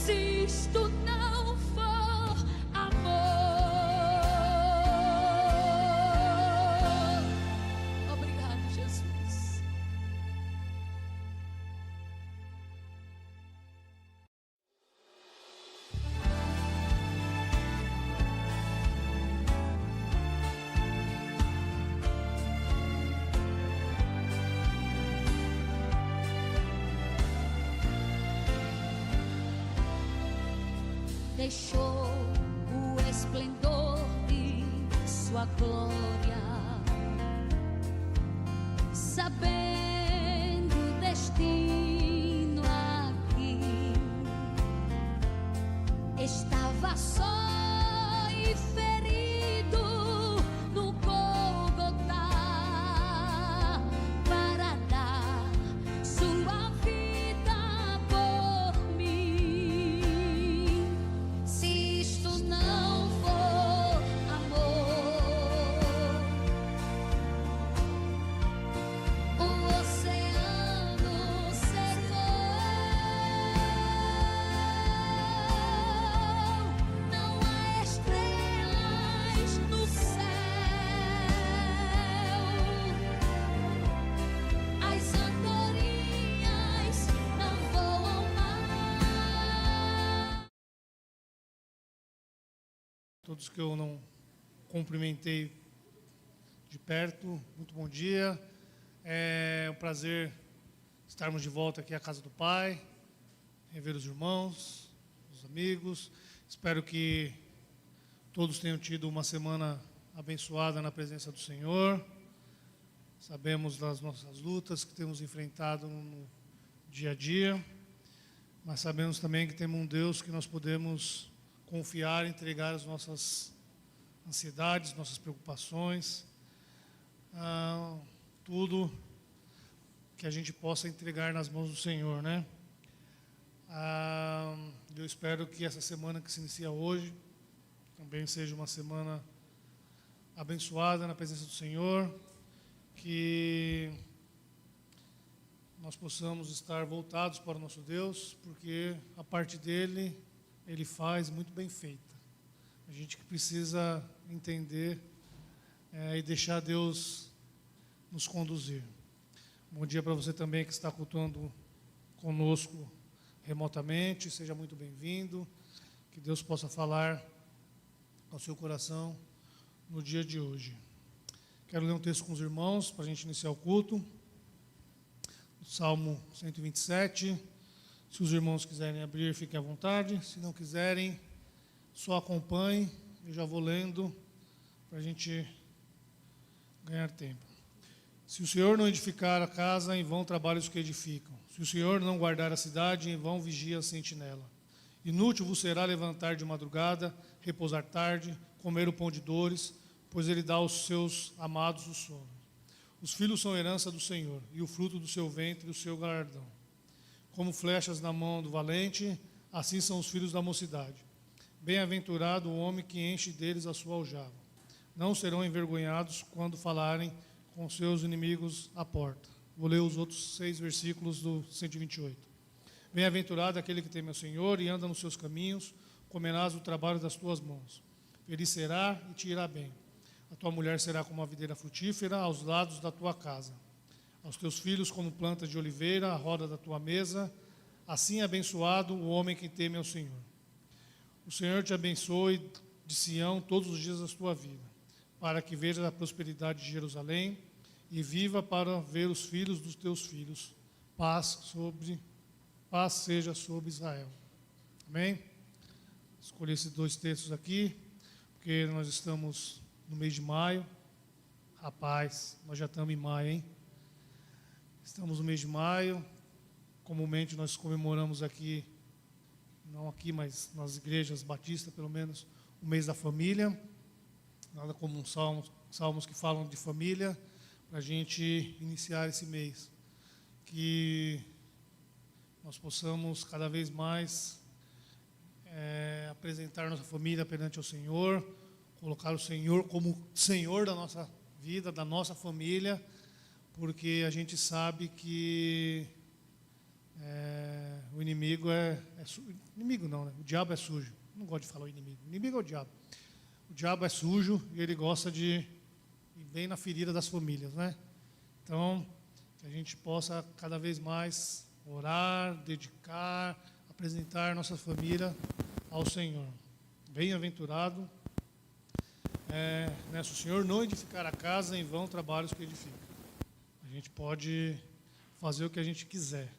Se isto não for amor. Obrigado, Jesus. Deixou o esplendor de sua glória, sabendo o destino aqui. Estava só e ferido no Gólgota para dar sua vida por mim. Se isto não for amor, o oceano secou. Não há estrelas no céu, as andorinhas não voam mais. Todos que eu não cumprimentei de perto, muito bom dia. É um prazer estarmos de volta aqui à casa do Pai, rever os irmãos, os amigos. Espero que todos tenham tido uma semana abençoada na presença do Senhor. Sabemos das nossas lutas que temos enfrentado no dia a dia, mas sabemos também que temos um Deus que nós podemos confiar, entregar as nossas ansiedades, nossas preocupações, tudo que a gente possa entregar nas mãos do Senhor, né? Eu espero que essa semana que se inicia hoje também seja uma semana abençoada na presença do Senhor, que nós possamos estar voltados para o nosso Deus, porque a parte dele, Ele faz muito bem feita. A gente que precisa entender e deixar Deus nos conduzir. Bom dia para você também que está cultuando conosco remotamente, seja muito bem-vindo, que Deus possa falar ao seu coração no dia de hoje. Quero ler um texto com os irmãos para a gente iniciar o culto. Salmo 127. Se os irmãos quiserem abrir, fiquem à vontade. Se não quiserem, só acompanhem. Eu já vou lendo para a gente ganhar tempo. Se o Senhor não edificar a casa, em vão trabalham os que edificam. Se o Senhor não guardar a cidade, em vão vigia a sentinela. Inútil vos será levantar de madrugada, repousar tarde, comer o pão de dores, pois Ele dá aos seus amados o sono. Os filhos são herança do Senhor, e o fruto do seu ventre o seu galardão. Como flechas na mão do valente, assim são os filhos da mocidade. Bem-aventurado o homem que enche deles a sua aljava. Não serão envergonhados quando falarem com seus inimigos à porta. Vou ler os outros 6 versículos do 128. Bem-aventurado aquele que teme ao Senhor e anda nos seus caminhos, comerás o trabalho das tuas mãos. Feliz será e te irá bem. A tua mulher será como uma videira frutífera aos lados da tua casa. Aos teus filhos como planta de oliveira à roda da tua mesa. Assim é abençoado o homem que teme ao Senhor. O Senhor te abençoe de Sião todos os dias da tua vida, para que vejas a prosperidade de Jerusalém e viva para ver os filhos dos teus filhos. Paz seja sobre Israel. Amém? Escolhi esses 2 textos aqui, porque nós estamos no mês de maio. Rapaz, nós já estamos em maio, hein? Estamos no mês de maio. Comumente nós comemoramos aqui, não aqui, mas nas igrejas batistas, pelo menos, o mês da família. Nada como um salmos que falam de família, para a gente iniciar esse mês. Que nós possamos cada vez mais apresentar nossa família perante o Senhor, colocar o Senhor como Senhor da nossa vida, da nossa família, porque a gente sabe que O inimigo inimigo não, né? O diabo é sujo. Não gosto de falar o inimigo. O inimigo é o diabo. O diabo é sujo e ele gosta de ir bem na ferida das famílias, né? Então, que a gente possa cada vez mais orar, dedicar, apresentar nossa família ao Senhor. Bem-aventurado se o Senhor não edificar a casa, em vão trabalhos que edifica. A gente pode fazer o que a gente quiser.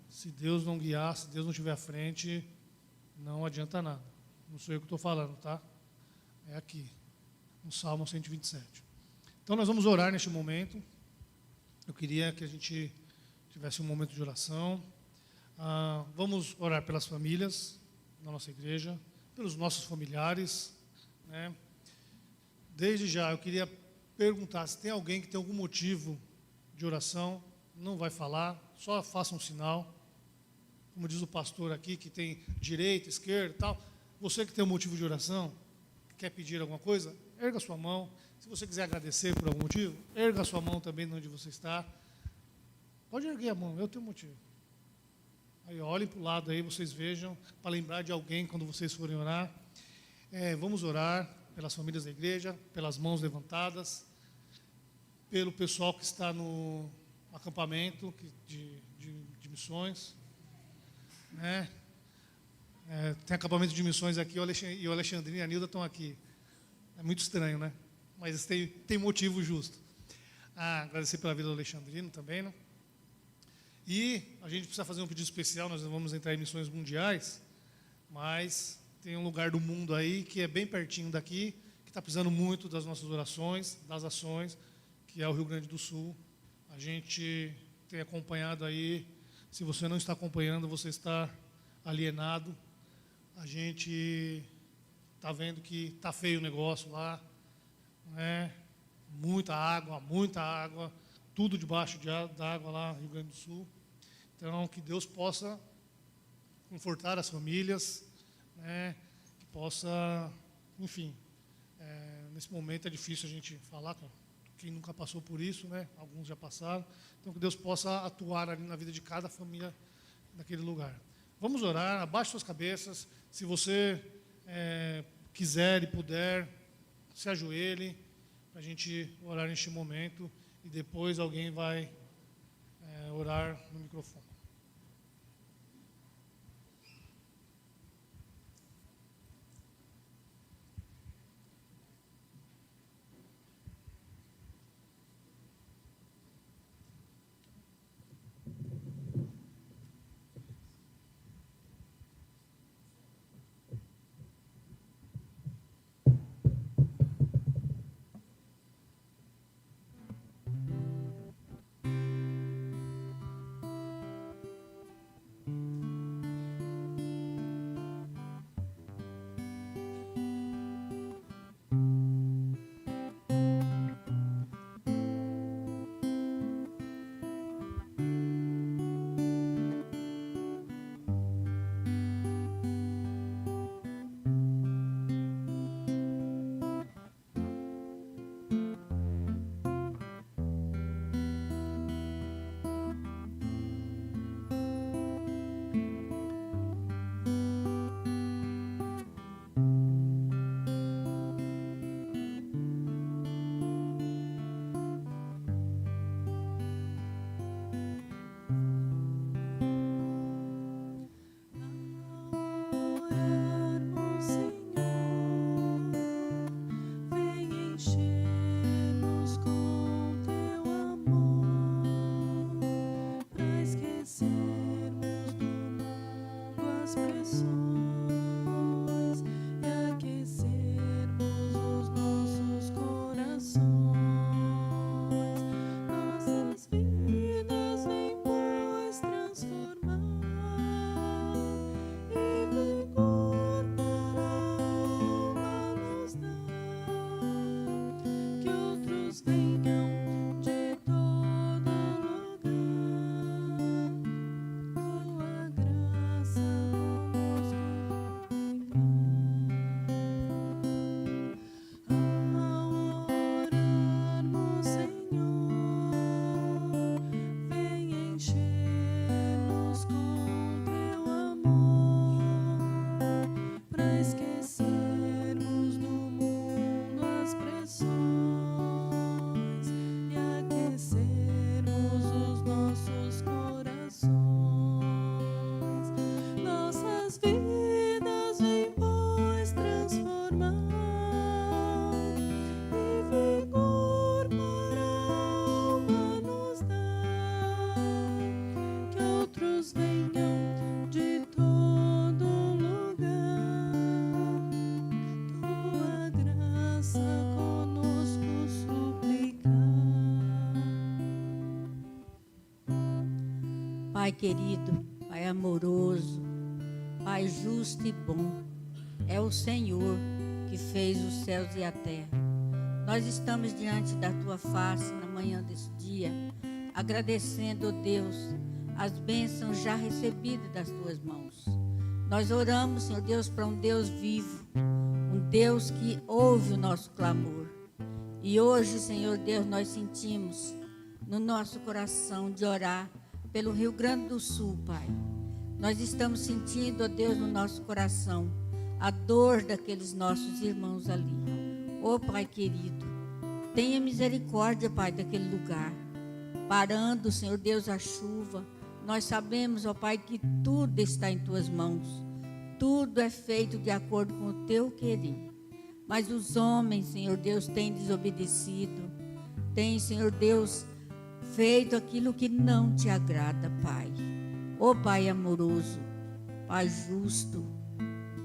Se Deus não guiar, se Deus não estiver à frente, não adianta nada. Não sou eu que estou falando, tá? É aqui, no Salmo 127. Então nós vamos orar neste momento. Eu queria que a gente tivesse um momento de oração. Vamos orar pelas famílias da nossa igreja, pelos nossos familiares, né? Desde já, eu queria perguntar se tem alguém que tem algum motivo de oração, não vai falar, só faça um sinal. Como diz o pastor aqui, que tem direita, esquerda e tal. Você que tem um motivo de oração, quer pedir alguma coisa, erga sua mão. Se você quiser agradecer por algum motivo, erga sua mão também onde você está. Pode erguer a mão, eu tenho motivo. Aí olhem para o lado aí, vocês vejam, para lembrar de alguém quando vocês forem orar. Vamos orar pelas famílias da igreja, pelas mãos levantadas, pelo pessoal que está no acampamento de missões, né? Tem acampamento de missões aqui, e o Alexandrino e a Nilda estão aqui. É muito estranho, né? Mas tem motivo justo. Agradecer pela vida do Alexandrino também, né? E a gente precisa fazer um pedido especial, nós vamos entrar em missões mundiais, mas tem um lugar do mundo aí que é bem pertinho daqui, que está precisando muito das nossas orações, das ações, que é o Rio Grande do Sul. A gente tem acompanhado aí, se você não está acompanhando, você está alienado. A gente está vendo que está feio o negócio lá, né? Muita água, tudo debaixo da água lá no Rio Grande do Sul. Então, que Deus possa confortar as famílias, né? Que possa, enfim, nesse momento é difícil a gente falar, quem nunca passou por isso, né? Alguns já passaram. Então, que Deus possa atuar ali na vida de cada família daquele lugar. Vamos orar, abaixe suas cabeças. Se você quiser e puder, se ajoelhe para a gente orar neste momento e depois alguém vai orar no microfone. Pai querido, Pai amoroso, Pai justo e bom, é o Senhor que fez os céus e a terra. Nós estamos diante da Tua face na manhã desse dia, agradecendo, ó Deus, as bênçãos já recebidas das Tuas mãos. Nós oramos, Senhor Deus, para um Deus vivo, um Deus que ouve o nosso clamor. E hoje, Senhor Deus, nós sentimos no nosso coração de orar pelo Rio Grande do Sul, Pai. Nós estamos sentindo, ó Deus, no nosso coração a dor daqueles nossos irmãos ali. Ó Pai querido, tenha misericórdia, Pai, daquele lugar. Parando, Senhor Deus, a chuva. Nós sabemos, ó Pai, que tudo está em Tuas mãos. Tudo é feito de acordo com o Teu querer. Mas os homens, Senhor Deus, têm desobedecido. Têm, Senhor Deus, feito aquilo que não Te agrada, Pai. Ó Pai amoroso, Pai justo,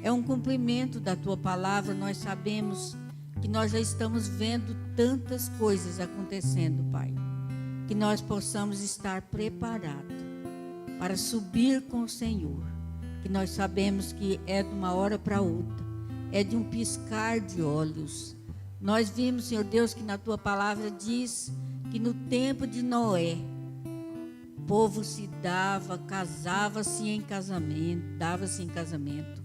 é um cumprimento da Tua palavra. Nós sabemos que nós já estamos vendo tantas coisas acontecendo, Pai. Que nós possamos estar preparados para subir com o Senhor. Que nós sabemos que é de uma hora para outra. É de um piscar de olhos. Nós vimos, Senhor Deus, que na Tua palavra diz que no tempo de Noé, o povo se dava, casava-se em casamento, dava-se em casamento.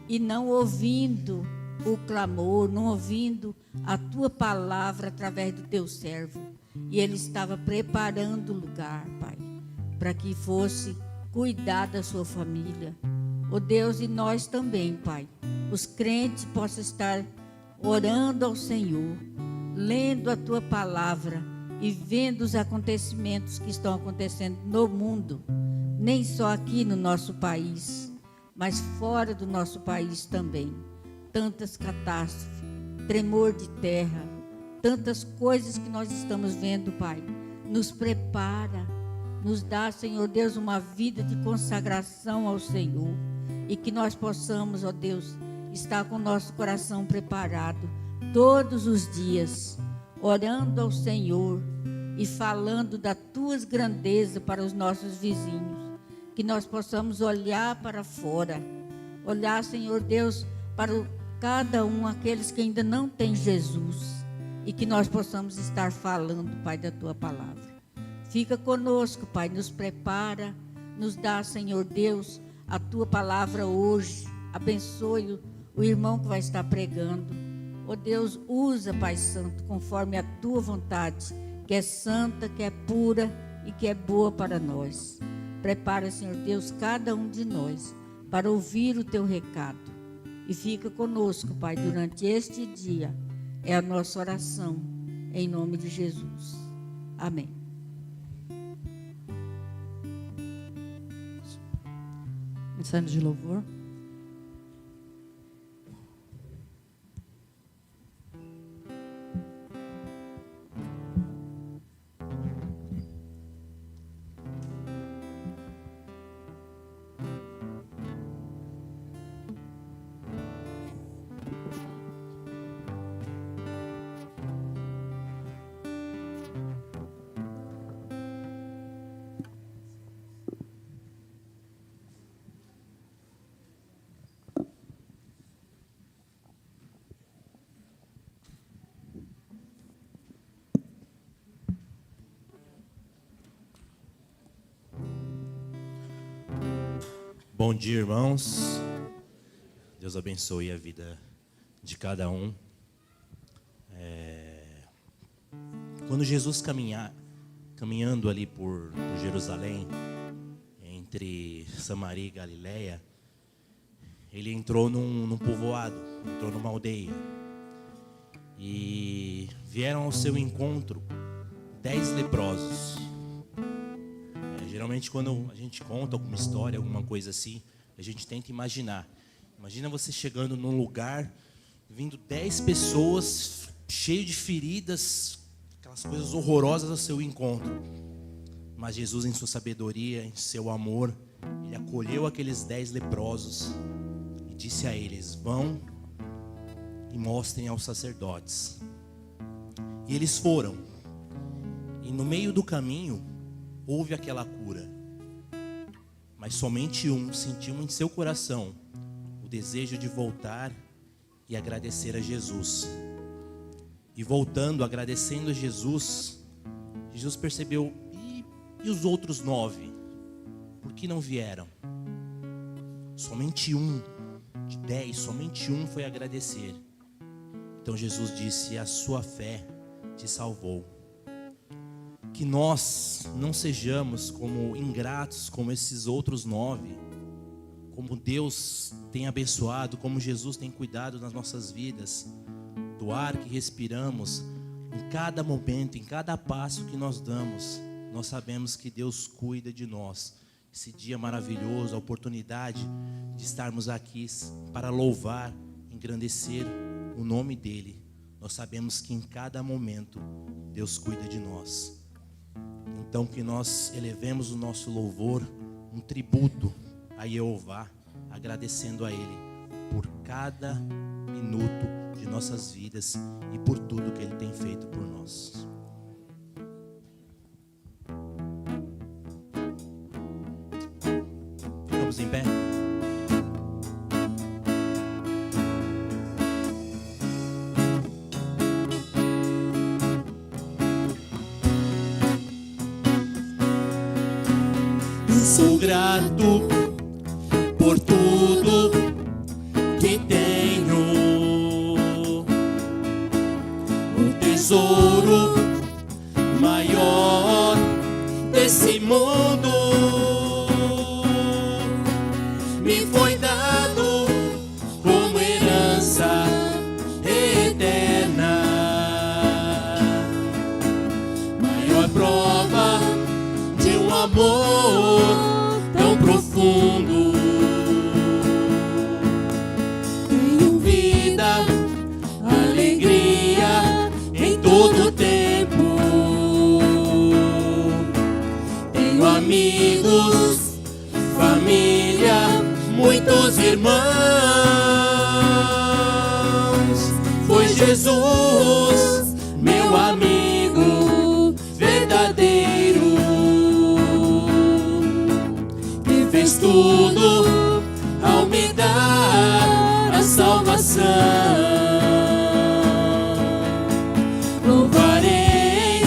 E não ouvindo o clamor, não ouvindo a Tua palavra através do Teu servo. E ele estava preparando o lugar, Pai, para que fosse cuidar da sua família. Ó Deus, e nós também, Pai, os crentes possam estar orando ao Senhor, lendo a Tua palavra e vendo os acontecimentos que estão acontecendo no mundo, nem só aqui no nosso país, mas fora do nosso país também. Tantas catástrofes, tremor de terra, tantas coisas que nós estamos vendo, Pai. Nos prepara, nos dá, Senhor Deus, uma vida de consagração ao Senhor. E que nós possamos, ó Deus, estar com o nosso coração preparado todos os dias, orando ao Senhor e falando das Tuas grandezas para os nossos vizinhos. Que nós possamos olhar para fora, olhar, Senhor Deus, para cada um, aqueles que ainda não têm Jesus. E que nós possamos estar falando, Pai, da Tua palavra. Fica conosco, Pai, nos prepara, nos dá, Senhor Deus, a Tua palavra hoje. Abençoe o irmão que vai estar pregando. Ó Deus, usa, Pai Santo, conforme a Tua vontade, que é santa, que é pura e que é boa para nós. Prepara, Senhor Deus, cada um de nós para ouvir o Teu recado. E fica conosco, Pai, durante este dia. É a nossa oração, em nome de Jesus. Amém. Mensagem de louvor. Bom dia, irmãos. Deus abençoe a vida de cada um. Quando Jesus caminhando ali por Jerusalém, entre Samaria e Galileia, ele entrou num povoado, entrou numa aldeia. E vieram ao seu encontro 10 leprosos. Geralmente quando a gente conta alguma história, alguma coisa assim, a gente tenta imaginar. Imagina você chegando num lugar, vindo 10 pessoas, cheio de feridas, aquelas coisas horrorosas ao seu encontro. Mas Jesus, em sua sabedoria, em seu amor, Ele acolheu aqueles 10 leprosos e disse a eles: vão e mostrem aos sacerdotes. E eles foram. E no meio do caminho, houve aquela cura. mas somente um sentiu em seu coração o desejo de voltar e agradecer a Jesus. E voltando, agradecendo a Jesus, Jesus percebeu, e os outros 9? Por que não vieram? Somente um de 10, somente um foi agradecer. Então Jesus disse: a sua fé te salvou. Que nós não sejamos como ingratos, como esses outros 9, como Deus tem abençoado, como Jesus tem cuidado nas nossas vidas, do ar que respiramos, em cada momento, em cada passo que nós damos, nós sabemos que Deus cuida de nós. Esse dia maravilhoso, a oportunidade de estarmos aqui para louvar, engrandecer o nome dEle. Nós sabemos que em cada momento Deus cuida de nós. Então que nós elevemos o nosso louvor, um tributo a Jeová, agradecendo a Ele por cada minuto de nossas vidas e por tudo que Ele tem feito por nós. Ficamos em pé. Sou grato por tudo que tenho, o tesouro maior desse mundo me foi dado como herança eterna, maior prova de um amor tão profundo. Tenho vida, alegria em todo tempo. Tenho amigos, família, muitos irmãos. Foi Jesus, meu amigo verdadeiro, fez tudo ao me dar a salvação. Louvarei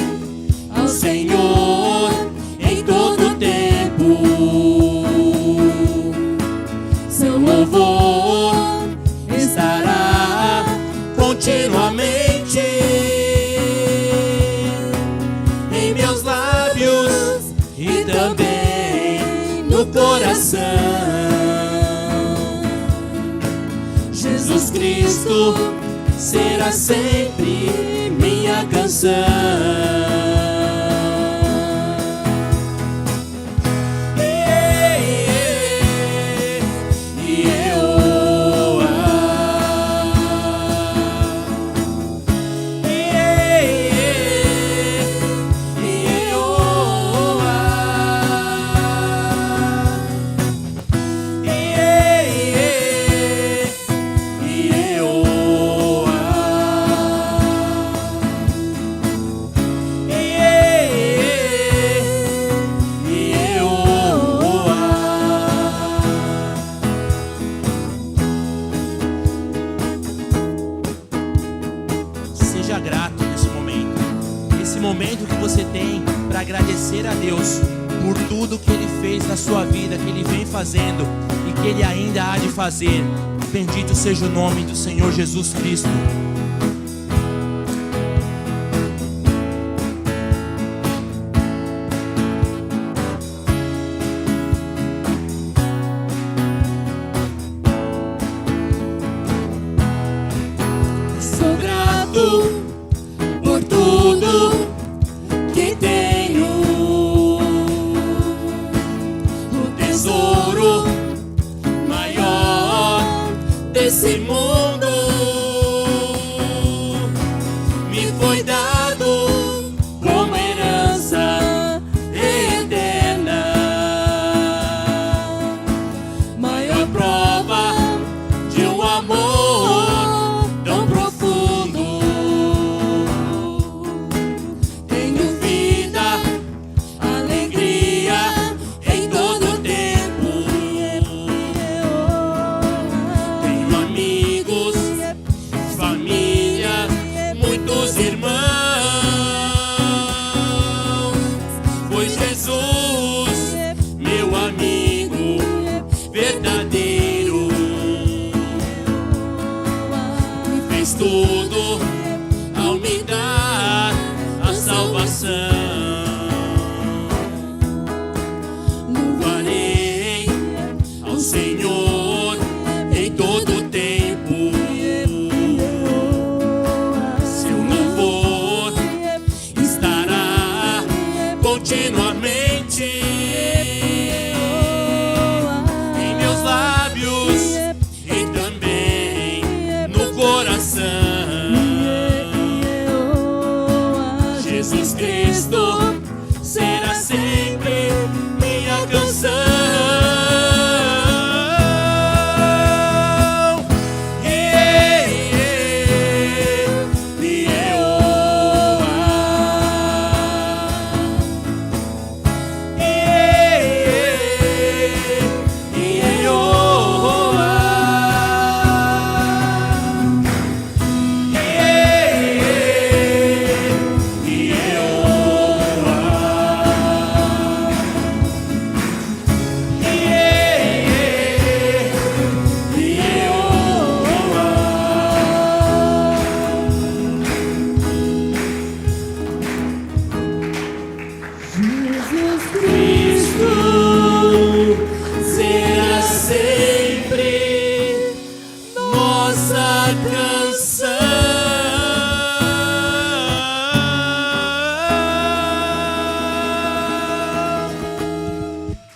ao Senhor em todo tempo. Seu louvor estará continuamente em meus lábios e também no coração. Jesus Cristo será sempre minha canção. Seja grato nesse momento que você tem para agradecer a Deus por tudo que Ele fez na sua vida, que Ele vem fazendo e que Ele ainda há de fazer. Bendito seja o nome do Senhor Jesus Cristo. Sou grato por tudo que tenho, o tesouro maior desse mundo me foi dado como herança eterna, maior prova de um amor tão profundo. Tenho vida, alegria em todo tempo. fez tudo ao me dar a salvação. Louvarei ao Senhor em todo o tempo. Seu louvor estará continuamente em meus lábios e também no coração. Jesus Cristo será sempre minha canção.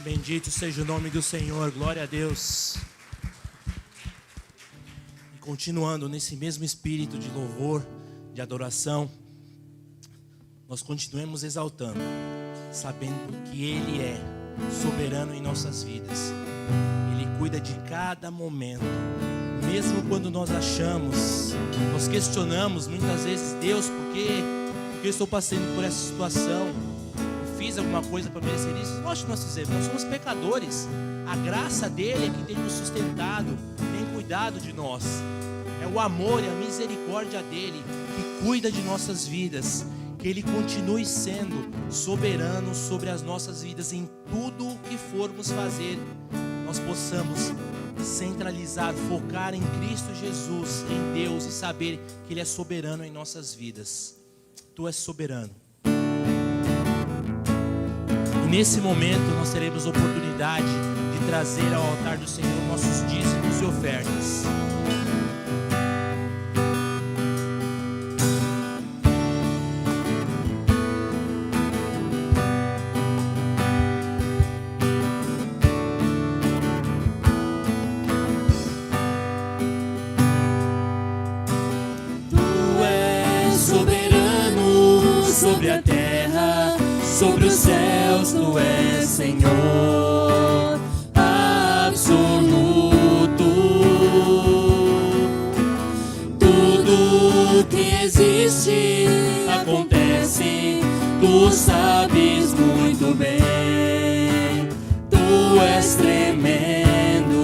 Bendito seja o nome do Senhor, glória a Deus. E continuando nesse mesmo espírito de louvor, de adoração, nós continuemos exaltando, sabendo que Ele é soberano em nossas vidas. Ele cuida de cada momento, mesmo quando nós achamos, nós questionamos muitas vezes: Deus, por que eu estou passando por essa situação? Fiz alguma coisa para merecer isso? Nós fizemos, nós somos pecadores. A graça dele é que tem nos sustentado, tem cuidado de nós. É o amor e a misericórdia dele que cuida de nossas vidas. Que ele continue sendo soberano sobre as nossas vidas. Em tudo o que formos fazer, nós possamos centralizar, focar em Cristo Jesus, em Deus, e saber que Ele é soberano em nossas vidas. Tu és soberano. Nesse momento nós teremos oportunidade de trazer ao altar do Senhor nossos dízimos e ofertas. Tu és soberano sobre a terra, sobre os céus, tu és Senhor absoluto. Tudo que existe acontece, tu sabes muito bem. Tu és tremendo.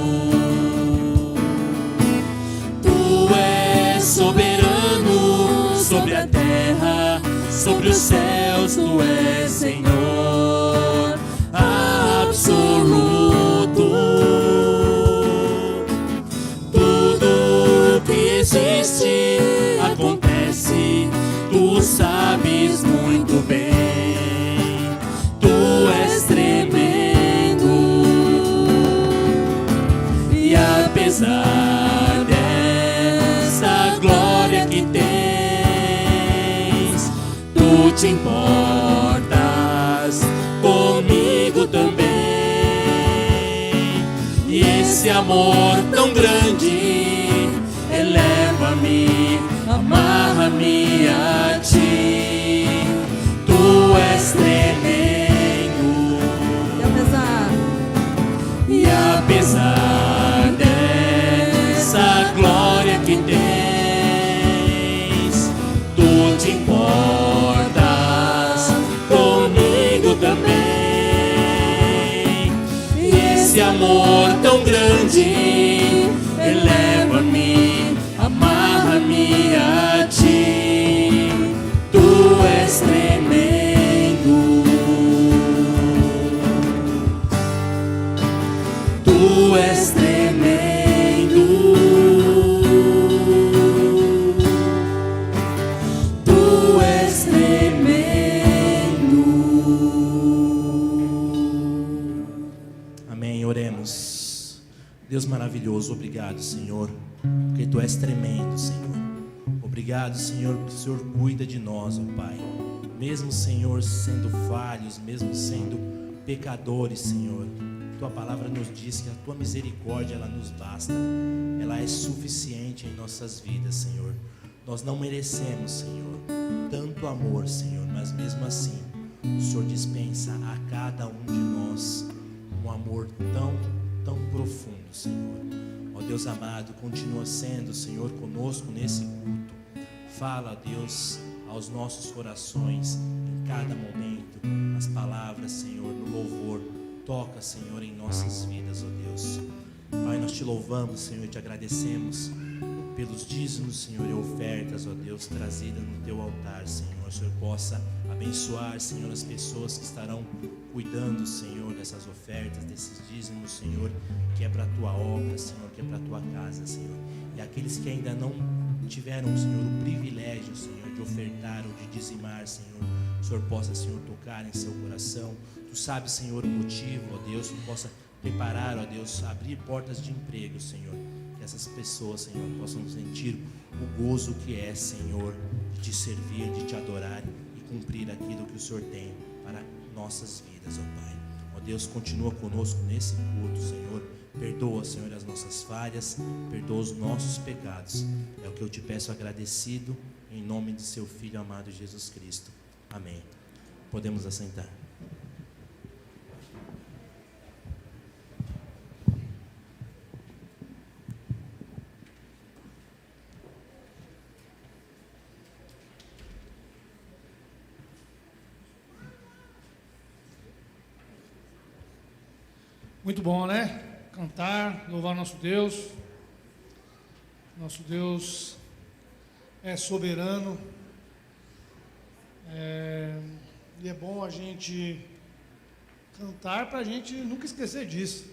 Tu és soberano sobre a terra, sobre os céus, tu és Senhor absoluto. Tudo que existe acontece, tu sabes muito bem. Tu és tremendo. E apesar dessa glória que tens, tu te importas comigo também. E esse amor tão grande eleva-me, amarra-me a ti. Tu és tremendo. E apesar dessa glória que tens, tu te importas comigo também. E esse amor tão grande eleva maravilhoso. Obrigado, Senhor, porque Tu és tremendo, Senhor. Obrigado, Senhor, porque o Senhor cuida de nós, ó Pai. Mesmo, Senhor, sendo falhos, mesmo sendo pecadores, Senhor, Tua palavra nos diz que a Tua misericórdia, ela nos basta. Ela é suficiente em nossas vidas, Senhor. Nós não merecemos, Senhor, tanto amor, Senhor, mas mesmo assim, o Senhor dispensa a cada um de nós um amor tão profundo, Senhor. Ó Deus amado, continua sendo, Senhor, conosco nesse culto. Fala, Deus, aos nossos corações, em cada momento, nas palavras, Senhor, no louvor. Toca, Senhor, em nossas vidas, ó Deus. Pai, nós te louvamos, Senhor, e te agradecemos pelos dízimos, Senhor, e ofertas, ó Deus, trazidas no Teu altar, Senhor. O Senhor possa abençoar, Senhor, as pessoas que estarão cuidando, Senhor, dessas ofertas, desses dízimos, Senhor, que é para a Tua obra, Senhor, que é para a Tua casa, Senhor. E aqueles que ainda não tiveram, Senhor, o privilégio, Senhor, de ofertar ou de dizimar, Senhor, o Senhor possa, Senhor, tocar em seu coração. Tu sabes, Senhor, o motivo, ó Deus, Tu possa preparar, ó Deus, abrir portas de emprego, Senhor. Que essas pessoas, Senhor, possam sentir o gozo que é, Senhor, de Te servir, de Te adorar e cumprir aquilo que o Senhor tem para nossas vidas, ó Pai. Ó Deus, continua conosco nesse culto, Senhor. Perdoa, Senhor, as nossas falhas, perdoa os nossos pecados. É o que eu Te peço agradecido, em nome de Seu Filho amado Jesus Cristo. Amém. Podemos assentar. Muito bom, né? Cantar, louvar nosso Deus. Nosso Deus é soberano. E é bom a gente cantar para a gente nunca esquecer disso.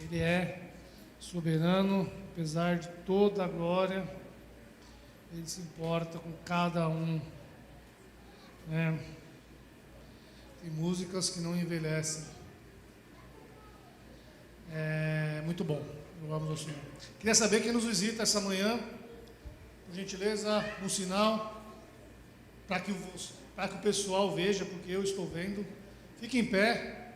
Ele é soberano, apesar de toda a glória. Ele se importa com cada um. Né? Tem músicas que não envelhecem. Muito bom, louvamos ao Senhor. Queria saber quem nos visita essa manhã, por gentileza, um sinal, para que o pessoal veja, porque eu estou vendo. Fique em pé.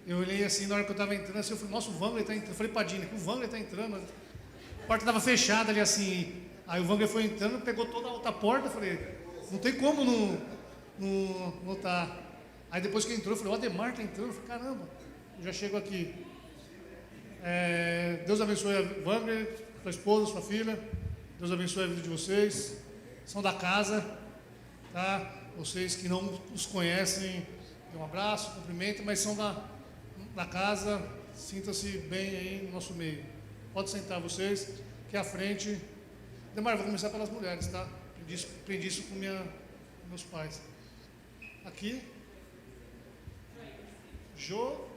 Eu olhei assim na hora que eu estava entrando, assim, eu falei, nossa, o Wangler está entrando. Eu falei, Padilha, que o Wangler está entrando. A porta estava fechada ali assim. Aí o Wangler foi entrando, pegou toda a outra porta. Eu falei, não tem como não tá. Aí depois que entrou, eu falei, o Ademar está entrando. Eu falei, caramba. Já chego aqui. Deus abençoe a Wangler, sua esposa, sua filha. Deus abençoe a vida de vocês. São da casa, tá? Vocês que não os conhecem, dê um abraço, cumprimento, mas são da casa. Sinta-se bem aí no nosso meio. Pode sentar vocês, que à frente. Demar, vou começar pelas mulheres, tá? Aprendi isso com meus pais. Aqui. Jo.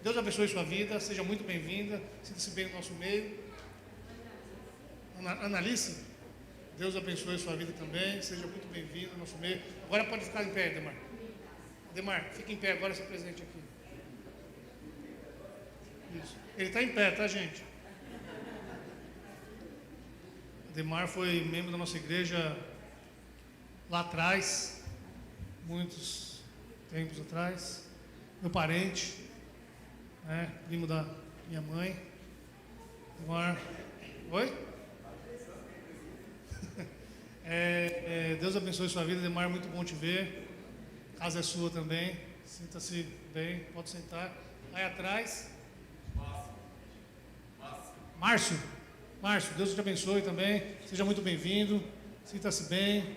Deus abençoe sua vida, seja muito bem-vinda, sinta-se bem no nosso meio. Analice, Deus abençoe sua vida também, seja muito bem-vinda no nosso meio. Agora pode ficar em pé, Demar. Demar, fica em pé agora, se presente aqui. Isso. Ele está em pé, tá, gente? Demar foi membro da nossa igreja lá atrás, muitos tempos atrás, meu parente, né, primo da minha mãe. Demar, oi? Deus abençoe sua vida, Demar, muito bom te ver. A casa é sua também, sinta-se bem, pode sentar. Aí atrás, Márcio, Deus te abençoe também, seja muito bem-vindo, sinta-se bem,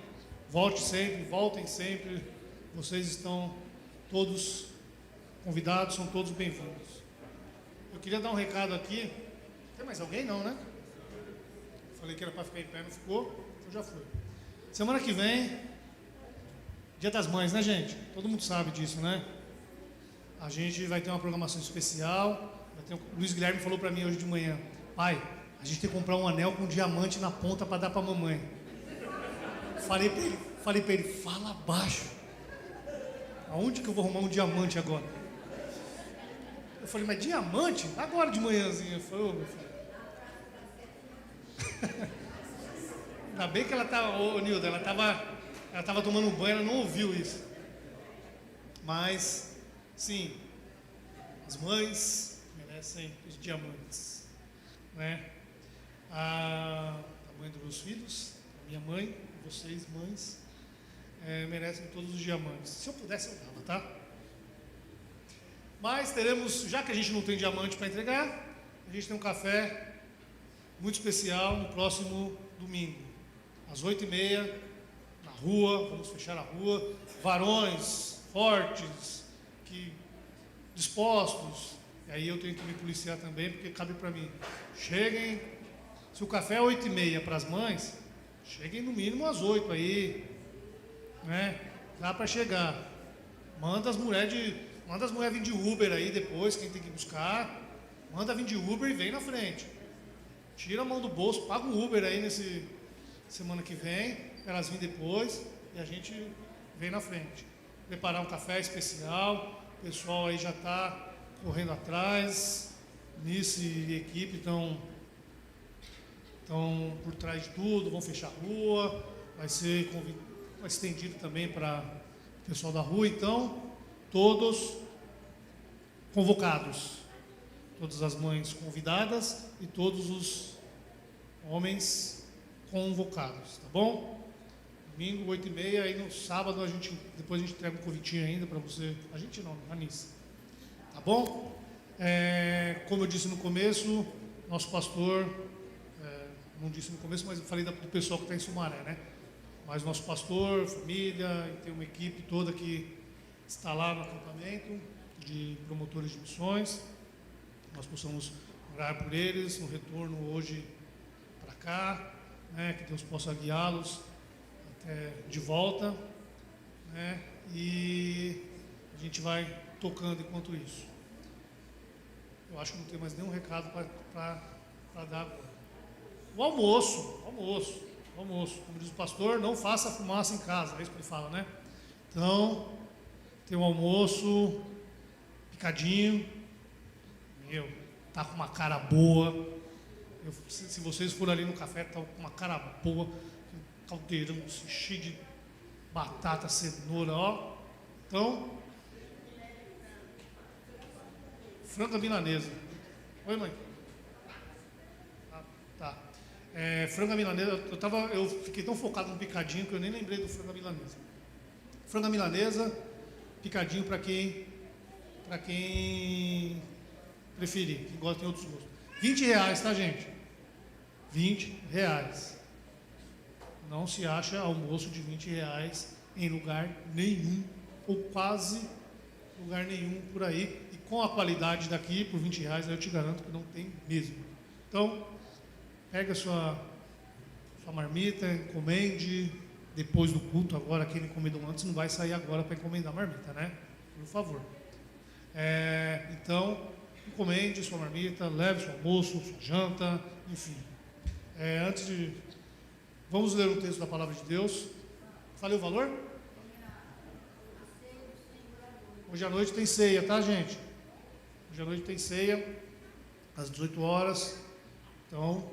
voltem sempre, vocês estão todos convidados, são todos bem-vindos. Eu queria dar um recado aqui, tem mais alguém? Não, né? Falei que era para ficar em pé, não ficou, então já foi. Semana que vem, Dia das Mães, né, gente? Todo mundo sabe disso, né? A gente vai ter uma programação especial, o Luiz Guilherme falou para mim hoje de manhã, pai, a gente tem que comprar um anel com um diamante na ponta para dar para a mamãe. Falei para ele, fala baixo. Aonde que eu vou arrumar um diamante agora? Eu falei, mas diamante? Agora de manhãzinha. Eu falei, ô, meu filho. Ainda bem que ela estava, ô Nilda, ela estava tomando um banho, ela não ouviu isso. Mas, sim, as mães merecem os diamantes, né? A mãe dos meus filhos, a minha mãe, vocês, mães, merecem todos os diamantes. Se eu pudesse, eu dava, tá? Mas teremos, já que a gente não tem diamante para entregar, a gente tem um café muito especial no próximo domingo, às 8h30, na rua, vamos fechar a rua, varões fortes, dispostos, e aí eu tenho que me policiar também, porque cabe para mim. Cheguem, se o café é 8h30 para as mães, cheguem no mínimo às 8 aí, né? Dá para chegar. Manda as mulheres vir de Uber aí depois, quem tem que buscar, manda vir de Uber e vem na frente. Tira a mão do bolso, paga um Uber aí semana que vem, para elas virem depois e a gente vem na frente. Preparar um café especial, o pessoal aí já está correndo atrás, Nice e equipe estão por trás de tudo, vão fechar a rua, vai ser estendido também para o pessoal da rua, então todos convocados, todas as mães convidadas e todos os homens convocados, tá bom? Domingo, 8h30, aí no sábado depois a gente entrega um convitinho ainda para você, a gente não, a Nice, tá bom? Como eu disse no começo, nosso pastor, não disse no começo, mas eu falei do pessoal que está em Sumaré, né? Mas nosso pastor, família, e tem uma equipe toda que está lá no acampamento de promotores de missões. Nós possamos orar por eles no retorno hoje para cá, né? Que Deus possa guiá-los até de volta, né? E a gente vai tocando enquanto isso. Eu acho que não tem mais nenhum recado para dar agora. O almoço. Como diz o pastor, não faça fumaça em casa, é isso que ele fala, né? Então, tem um almoço picadinho, tá com uma cara boa. Se vocês forem ali no café, tá com uma cara boa, caldeirão cheio de batata, cenoura, ó. Então, franga milanesa. Oi, mãe. Tá. Franga milanesa, eu fiquei tão focado no picadinho que eu nem lembrei do franga milanesa. Franga milanesa, picadinho para quem preferir, que gosta de outros gostos. R$20, tá, gente? R$20. Não se acha almoço de R$20 em lugar nenhum, ou quase lugar nenhum por aí. E com a qualidade daqui, por R$20, aí eu te garanto que não tem mesmo. Então, pega sua marmita, encomende depois do culto. Agora, quem encomendou antes não vai sair agora para encomendar a marmita, né? Por favor. Então, encomende sua marmita, leve seu almoço, sua janta, enfim. Vamos ler um texto da Palavra de Deus. Falei o valor? Hoje à noite tem ceia, tá, gente? Hoje à noite tem ceia, às 18 horas. Então,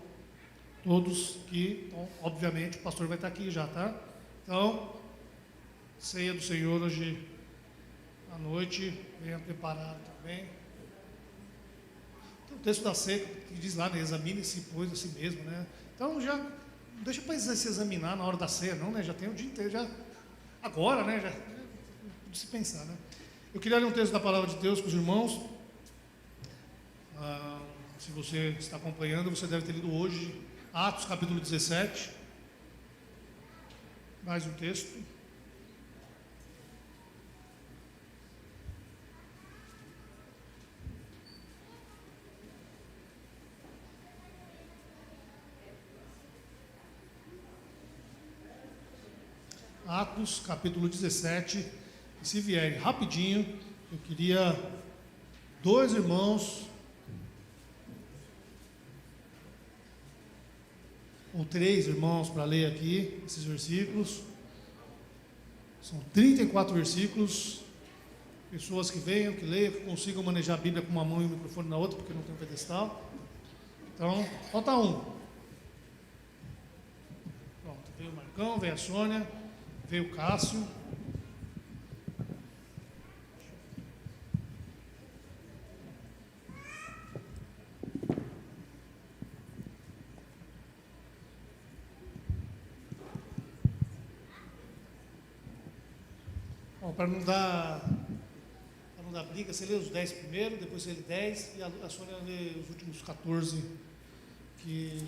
todos que, obviamente, o pastor vai estar aqui já, tá? Então, ceia do Senhor hoje à noite, venha preparado também. Tem o texto da ceia que diz lá, né? Examine-se, pois, a si mesmo, né? Então, já não deixa para se examinar na hora da ceia, não, né? Já tem o dia inteiro, já agora, né? Já de se pensar, né? Eu queria ler um texto da Palavra de Deus com os irmãos. Se você está acompanhando, você deve ter lido hoje Atos capítulo 17. Mais um texto. Atos capítulo 17. E se vier rapidinho, eu queria 2 irmãos ou 3 irmãos para ler aqui esses versículos. São 34 versículos pessoas que venham, que leiam, que consigam manejar a Bíblia com uma mão e o microfone na outra, porque não tem um pedestal. Então, falta um. Pronto, veio o Marcão, veio a Sônia, veio o Cássio. Bom, para não dar briga, você lê os 10 primeiro, depois você lê 10 e a Sônia lê os últimos 14, que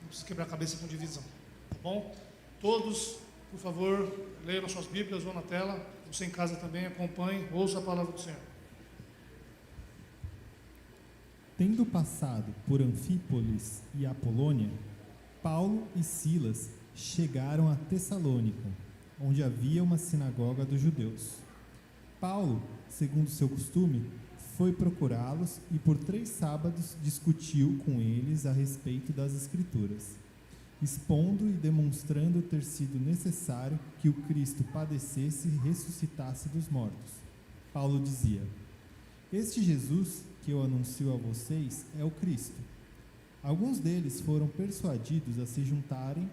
não precisa quebrar a cabeça com divisão, tá bom? Todos, por favor, leiam nas suas Bíblias ou na tela, você em casa também, acompanhe, ouça a palavra do Senhor. Tendo passado por Anfípolis e Apolônia, Paulo e Silas chegaram a Tessalônica, onde havia uma sinagoga dos judeus. Paulo, segundo seu costume, foi procurá-los e por 3 sábados discutiu com eles a respeito das Escrituras, expondo e demonstrando ter sido necessário que o Cristo padecesse e ressuscitasse dos mortos. Paulo dizia: Este Jesus que eu anuncio a vocês é o Cristo. Alguns deles foram persuadidos a se juntaram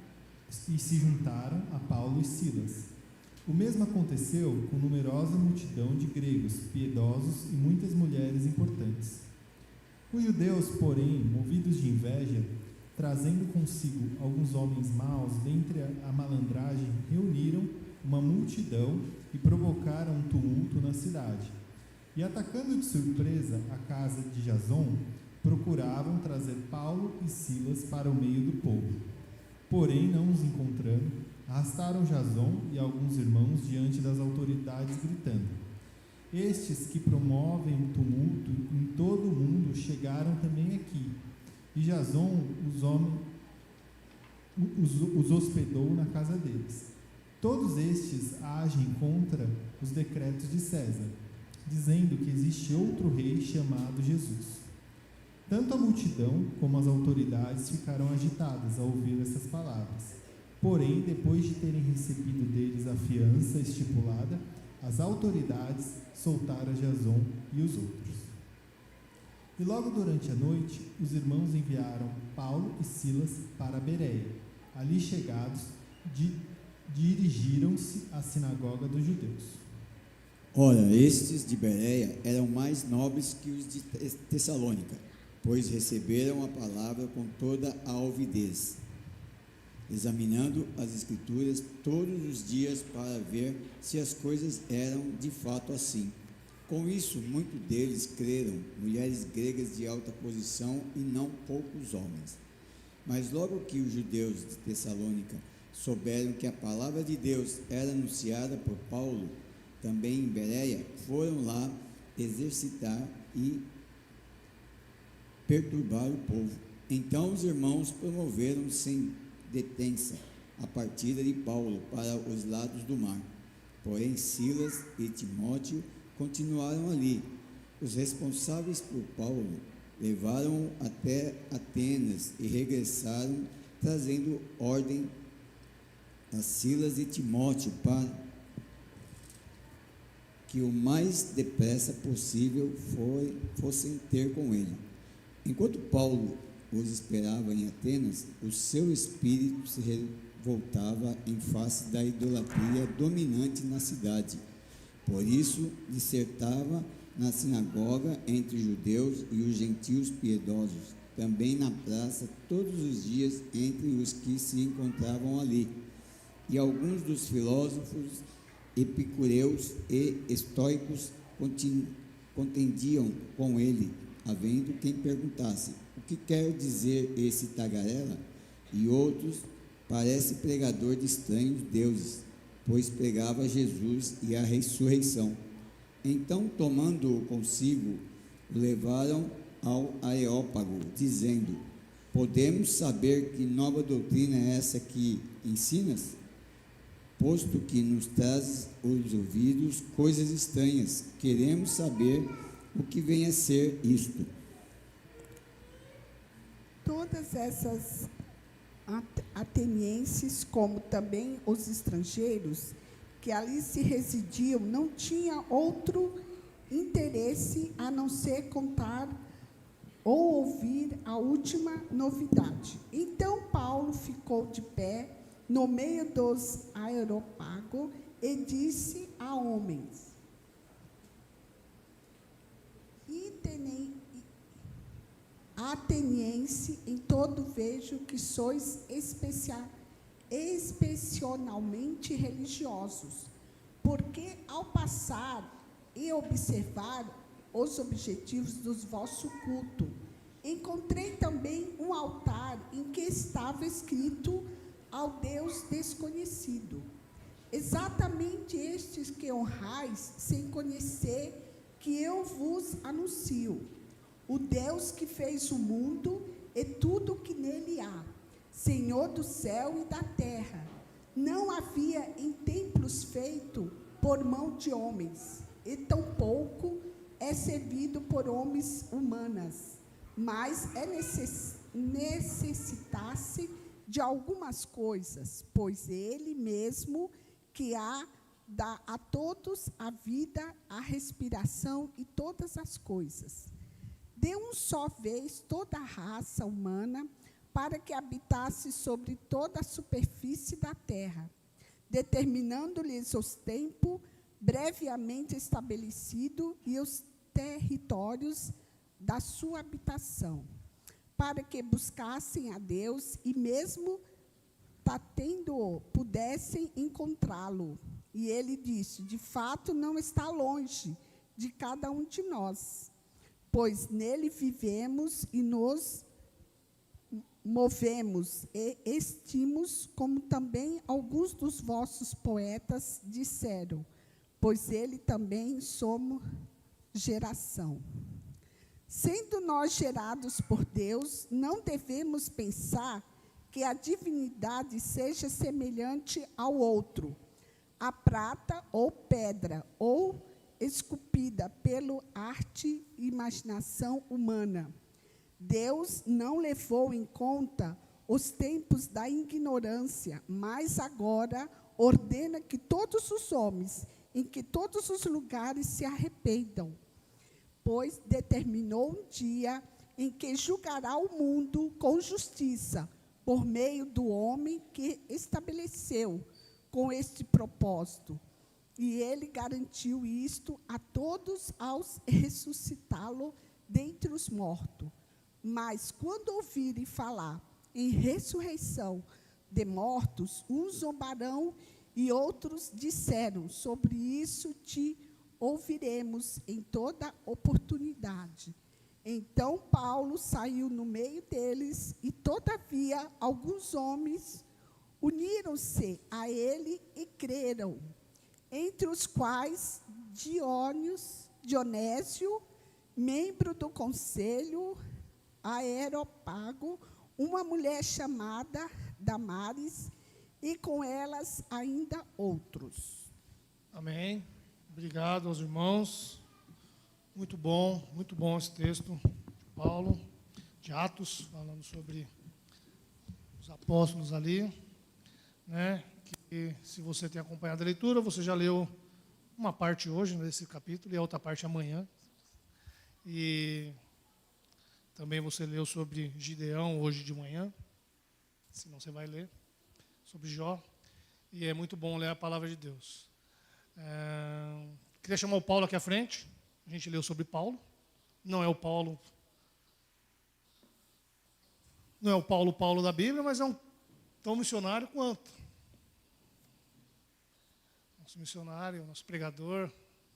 a Paulo e Silas. O mesmo aconteceu com numerosa multidão de gregos piedosos e muitas mulheres importantes. Os judeus, porém, movidos de inveja, trazendo consigo alguns homens maus dentre a malandragem, reuniram uma multidão e provocaram um tumulto na cidade. E atacando de surpresa a casa de Jason, procuravam trazer Paulo e Silas para o meio do povo. Porém, não os encontrando, arrastaram Jason e alguns irmãos diante das autoridades, gritando: Estes que promovem o tumulto em todo o mundo chegaram também aqui. E Jason os hospedou na casa deles. Todos estes agem contra os decretos de César, dizendo que existe outro rei chamado Jesus. Tanto a multidão como as autoridades ficaram agitadas ao ouvir essas palavras. Porém, depois de terem recebido deles a fiança estipulada, as autoridades soltaram Jason e os outros. E logo durante a noite, os irmãos enviaram Paulo e Silas para Bereia. Ali chegados, dirigiram-se à sinagoga dos judeus. Ora, estes de Bereia eram mais nobres que os de Tessalônica, pois receberam a palavra com toda a alvidez, examinando as Escrituras todos os dias para ver se as coisas eram de fato assim. Com isso, muitos deles creram, mulheres gregas de alta posição e não poucos homens. Mas logo que os judeus de Tessalônica souberam que a palavra de Deus era anunciada por Paulo, também em Bereia, foram lá exercitar e perturbar o povo. Então os irmãos promoveram sem detença a partida de Paulo para os lados do mar. Porém, Silas e Timóteo continuaram ali. Os responsáveis por Paulo levaram-o até Atenas e regressaram, trazendo ordem a Silas e Timóteo para que o mais depressa possível fossem ter com ele. Enquanto Paulo os esperava em Atenas, o seu espírito se revoltava em face da idolatria dominante na cidade. Por isso, dissertava na sinagoga entre os judeus e os gentios piedosos, também na praça todos os dias entre os que se encontravam ali. E alguns dos filósofos epicureus e estoicos contendiam com ele, havendo quem perguntasse: o que quer dizer esse tagarela? E outros: parece pregador de estranhos deuses, pois pregava Jesus e a ressurreição. Então, tomando-o consigo, o levaram ao Areópago, dizendo: podemos saber que nova doutrina é essa que ensinas? Posto que nos trazes os ouvidos coisas estranhas, queremos saber o que vem a ser isto. Todas essas atenienses, como também os estrangeiros que ali se residiam, não tinha outro interesse a não ser contar ou ouvir a última novidade. Então Paulo ficou de pé no meio dos aeropagos e disse a homens: ateniense, em todo vejo que sois excepcionalmente religiosos, porque ao passar e observar os objetivos do vosso culto, encontrei também um altar em que estava escrito ao Deus desconhecido. Exatamente estes que honrais sem conhecer, que eu vos anuncio. O Deus que fez o mundo e tudo o que nele há, Senhor do céu e da terra. Não havia em templos feito por mão de homens, e tampouco é servido por homens humanas, mas é necessitasse de algumas coisas, pois ele mesmo que dá a todos a vida, a respiração e todas as coisas. De um só vez toda a raça humana, para que habitasse sobre toda a superfície da terra, determinando-lhes os tempos brevemente estabelecidos e os territórios da sua habitação, para que buscassem a Deus e mesmo tendo-o, pudessem encontrá-lo. E ele disse: de fato não está longe de cada um de nós, pois nele vivemos e nos movemos e estimos, como também alguns dos vossos poetas disseram, pois ele também somos geração. Sendo nós gerados por Deus, não devemos pensar que a divindade seja semelhante ao outro, a prata ou pedra, ou esculpida pela arte e imaginação humana. Deus não levou em conta os tempos da ignorância, mas agora ordena que todos os homens, em que todos os lugares se arrependam, pois determinou um dia em que julgará o mundo com justiça, por meio do homem que estabeleceu com este propósito. E ele garantiu isto a todos ao ressuscitá-lo dentre os mortos. Mas quando ouvirem falar em ressurreição de mortos, uns zombarão e outros disseram: sobre isso te ouviremos em toda oportunidade. Então Paulo saiu no meio deles e, todavia, alguns homens uniram-se a ele e creram, entre os quais Dionésio, membro do conselho Areópago, uma mulher chamada Damaris, e com elas ainda outros. Amém. Obrigado aos irmãos. Muito bom esse texto de Paulo, de Atos, falando sobre os apóstolos ali, né? Que, se você tem acompanhado a leitura, você já leu uma parte hoje nesse capítulo e a outra parte amanhã. E também você leu sobre Gideão hoje de manhã, senão você vai ler, sobre Jó. E é muito bom ler a palavra de Deus. Queria chamar o Paulo aqui à frente. A gente leu sobre Paulo. Não é o Paulo da Bíblia, mas é um tão missionário quanto. Nosso missionário, nosso pregador,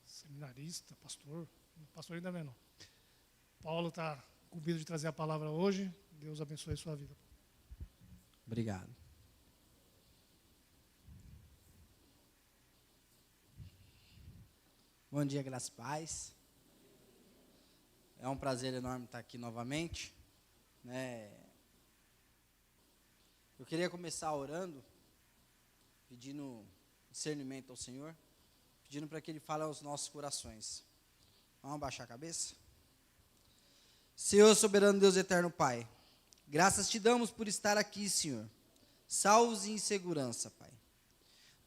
seminarista, pastor. Pastor ainda não. Paulo está cumprido de trazer a palavra hoje. Deus abençoe a sua vida. Obrigado. Bom dia, graças e paz. É um prazer enorme estar aqui novamente, né? Eu queria começar orando, pedindo discernimento ao Senhor, pedindo para que Ele fale aos nossos corações. Vamos abaixar a cabeça? Senhor, soberano Deus eterno Pai, graças te damos por estar aqui, Senhor, salvos e em segurança, Pai.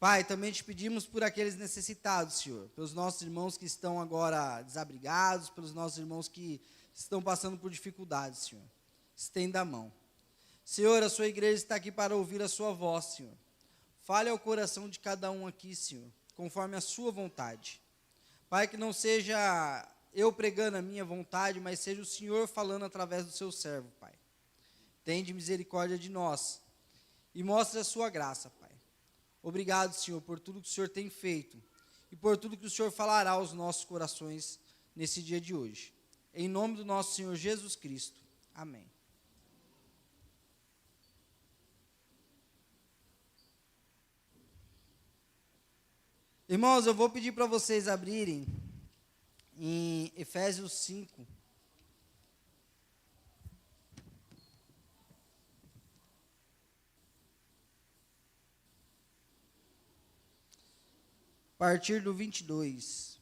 Pai, também te pedimos por aqueles necessitados, Senhor, pelos nossos irmãos que estão agora desabrigados, pelos nossos irmãos que estão passando por dificuldades, Senhor. Estenda a mão. Senhor, a sua igreja está aqui para ouvir a sua voz, Senhor. Fale ao coração de cada um aqui, Senhor, conforme a sua vontade. Pai, que não seja eu pregando a minha vontade, mas seja o Senhor falando através do seu servo, Pai. Tende misericórdia de nós e mostre a sua graça, Pai. Obrigado, Senhor, por tudo que o Senhor tem feito e por tudo que o Senhor falará aos nossos corações nesse dia de hoje. Em nome do nosso Senhor Jesus Cristo. Amém. Irmãos, eu vou pedir para vocês abrirem em Efésios 5. A partir do 22.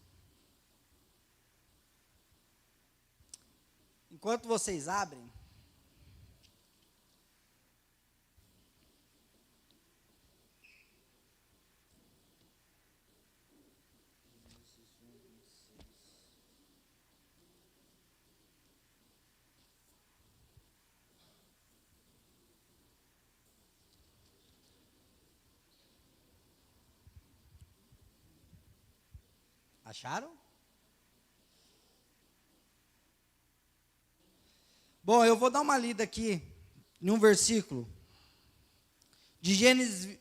Enquanto vocês abrem, acharam? Bom, eu vou dar uma lida aqui em um versículo de Gênesis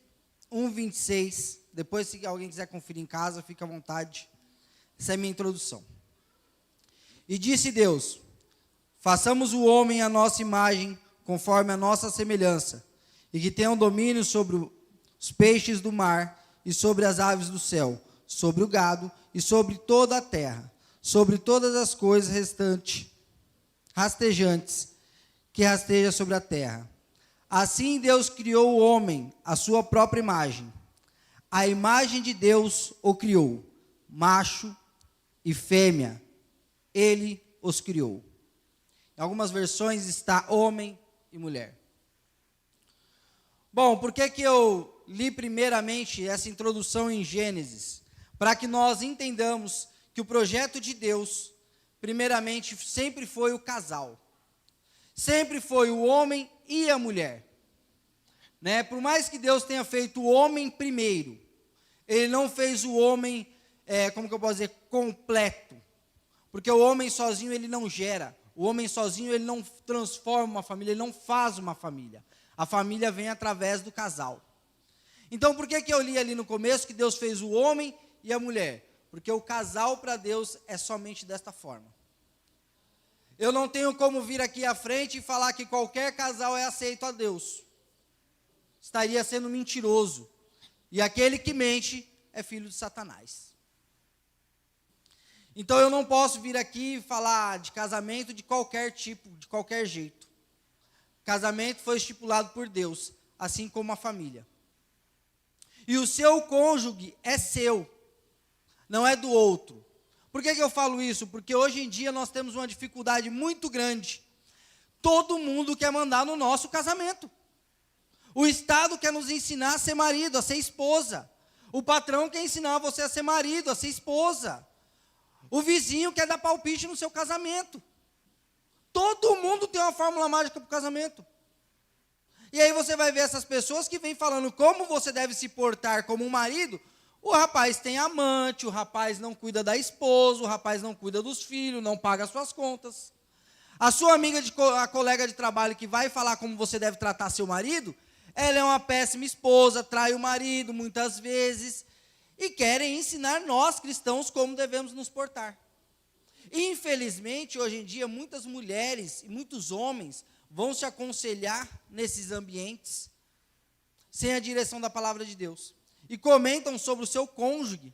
1:26. Depois, se alguém quiser conferir em casa, fica à vontade. Essa é a minha introdução. E disse Deus: façamos o homem à nossa imagem, conforme a nossa semelhança, e que tenham domínio sobre os peixes do mar e sobre as aves do céu, sobre o gado e sobre toda a terra, sobre todas as coisas rastejantes que rastejam sobre a terra. Assim Deus criou o homem à sua própria imagem. A imagem de Deus o criou, macho e fêmea, ele os criou. Em algumas versões está homem e mulher. Bom, por que eu li primeiramente essa introdução em Gênesis? Para que nós entendamos que o projeto de Deus, primeiramente, sempre foi o casal. Sempre foi o homem e a mulher. Né? Por mais que Deus tenha feito o homem primeiro, Ele não fez o homem, como que eu posso dizer, completo. Porque o homem sozinho, ele não gera. O homem sozinho, ele não transforma uma família, ele não faz uma família. A família vem através do casal. Então, por que eu li ali no começo que Deus fez o homem e a mulher? Porque o casal para Deus é somente desta forma. Eu não tenho como vir aqui à frente e falar que qualquer casal é aceito a Deus. Estaria sendo mentiroso. E aquele que mente é filho de Satanás. Então eu não posso vir aqui e falar de casamento de qualquer tipo, de qualquer jeito. Casamento foi estipulado por Deus, assim como a família. E o seu cônjuge é seu, não é do outro. Por que eu falo isso? Porque hoje em dia nós temos uma dificuldade muito grande. Todo mundo quer mandar no nosso casamento. O Estado quer nos ensinar a ser marido, a ser esposa. O patrão quer ensinar você a ser marido, a ser esposa. O vizinho quer dar palpite no seu casamento. Todo mundo tem uma fórmula mágica para o casamento. E aí você vai ver essas pessoas que vêm falando como você deve se portar como um marido. O rapaz tem amante, o rapaz não cuida da esposa, o rapaz não cuida dos filhos, não paga as suas contas. A sua amiga, a colega de trabalho que vai falar como você deve tratar seu marido, ela é uma péssima esposa, trai o marido muitas vezes, e querem ensinar nós cristãos como devemos nos portar. Infelizmente, hoje em dia, muitas mulheres e muitos homens vão se aconselhar nesses ambientes, sem a direção da palavra de Deus. E comentam sobre o seu cônjuge,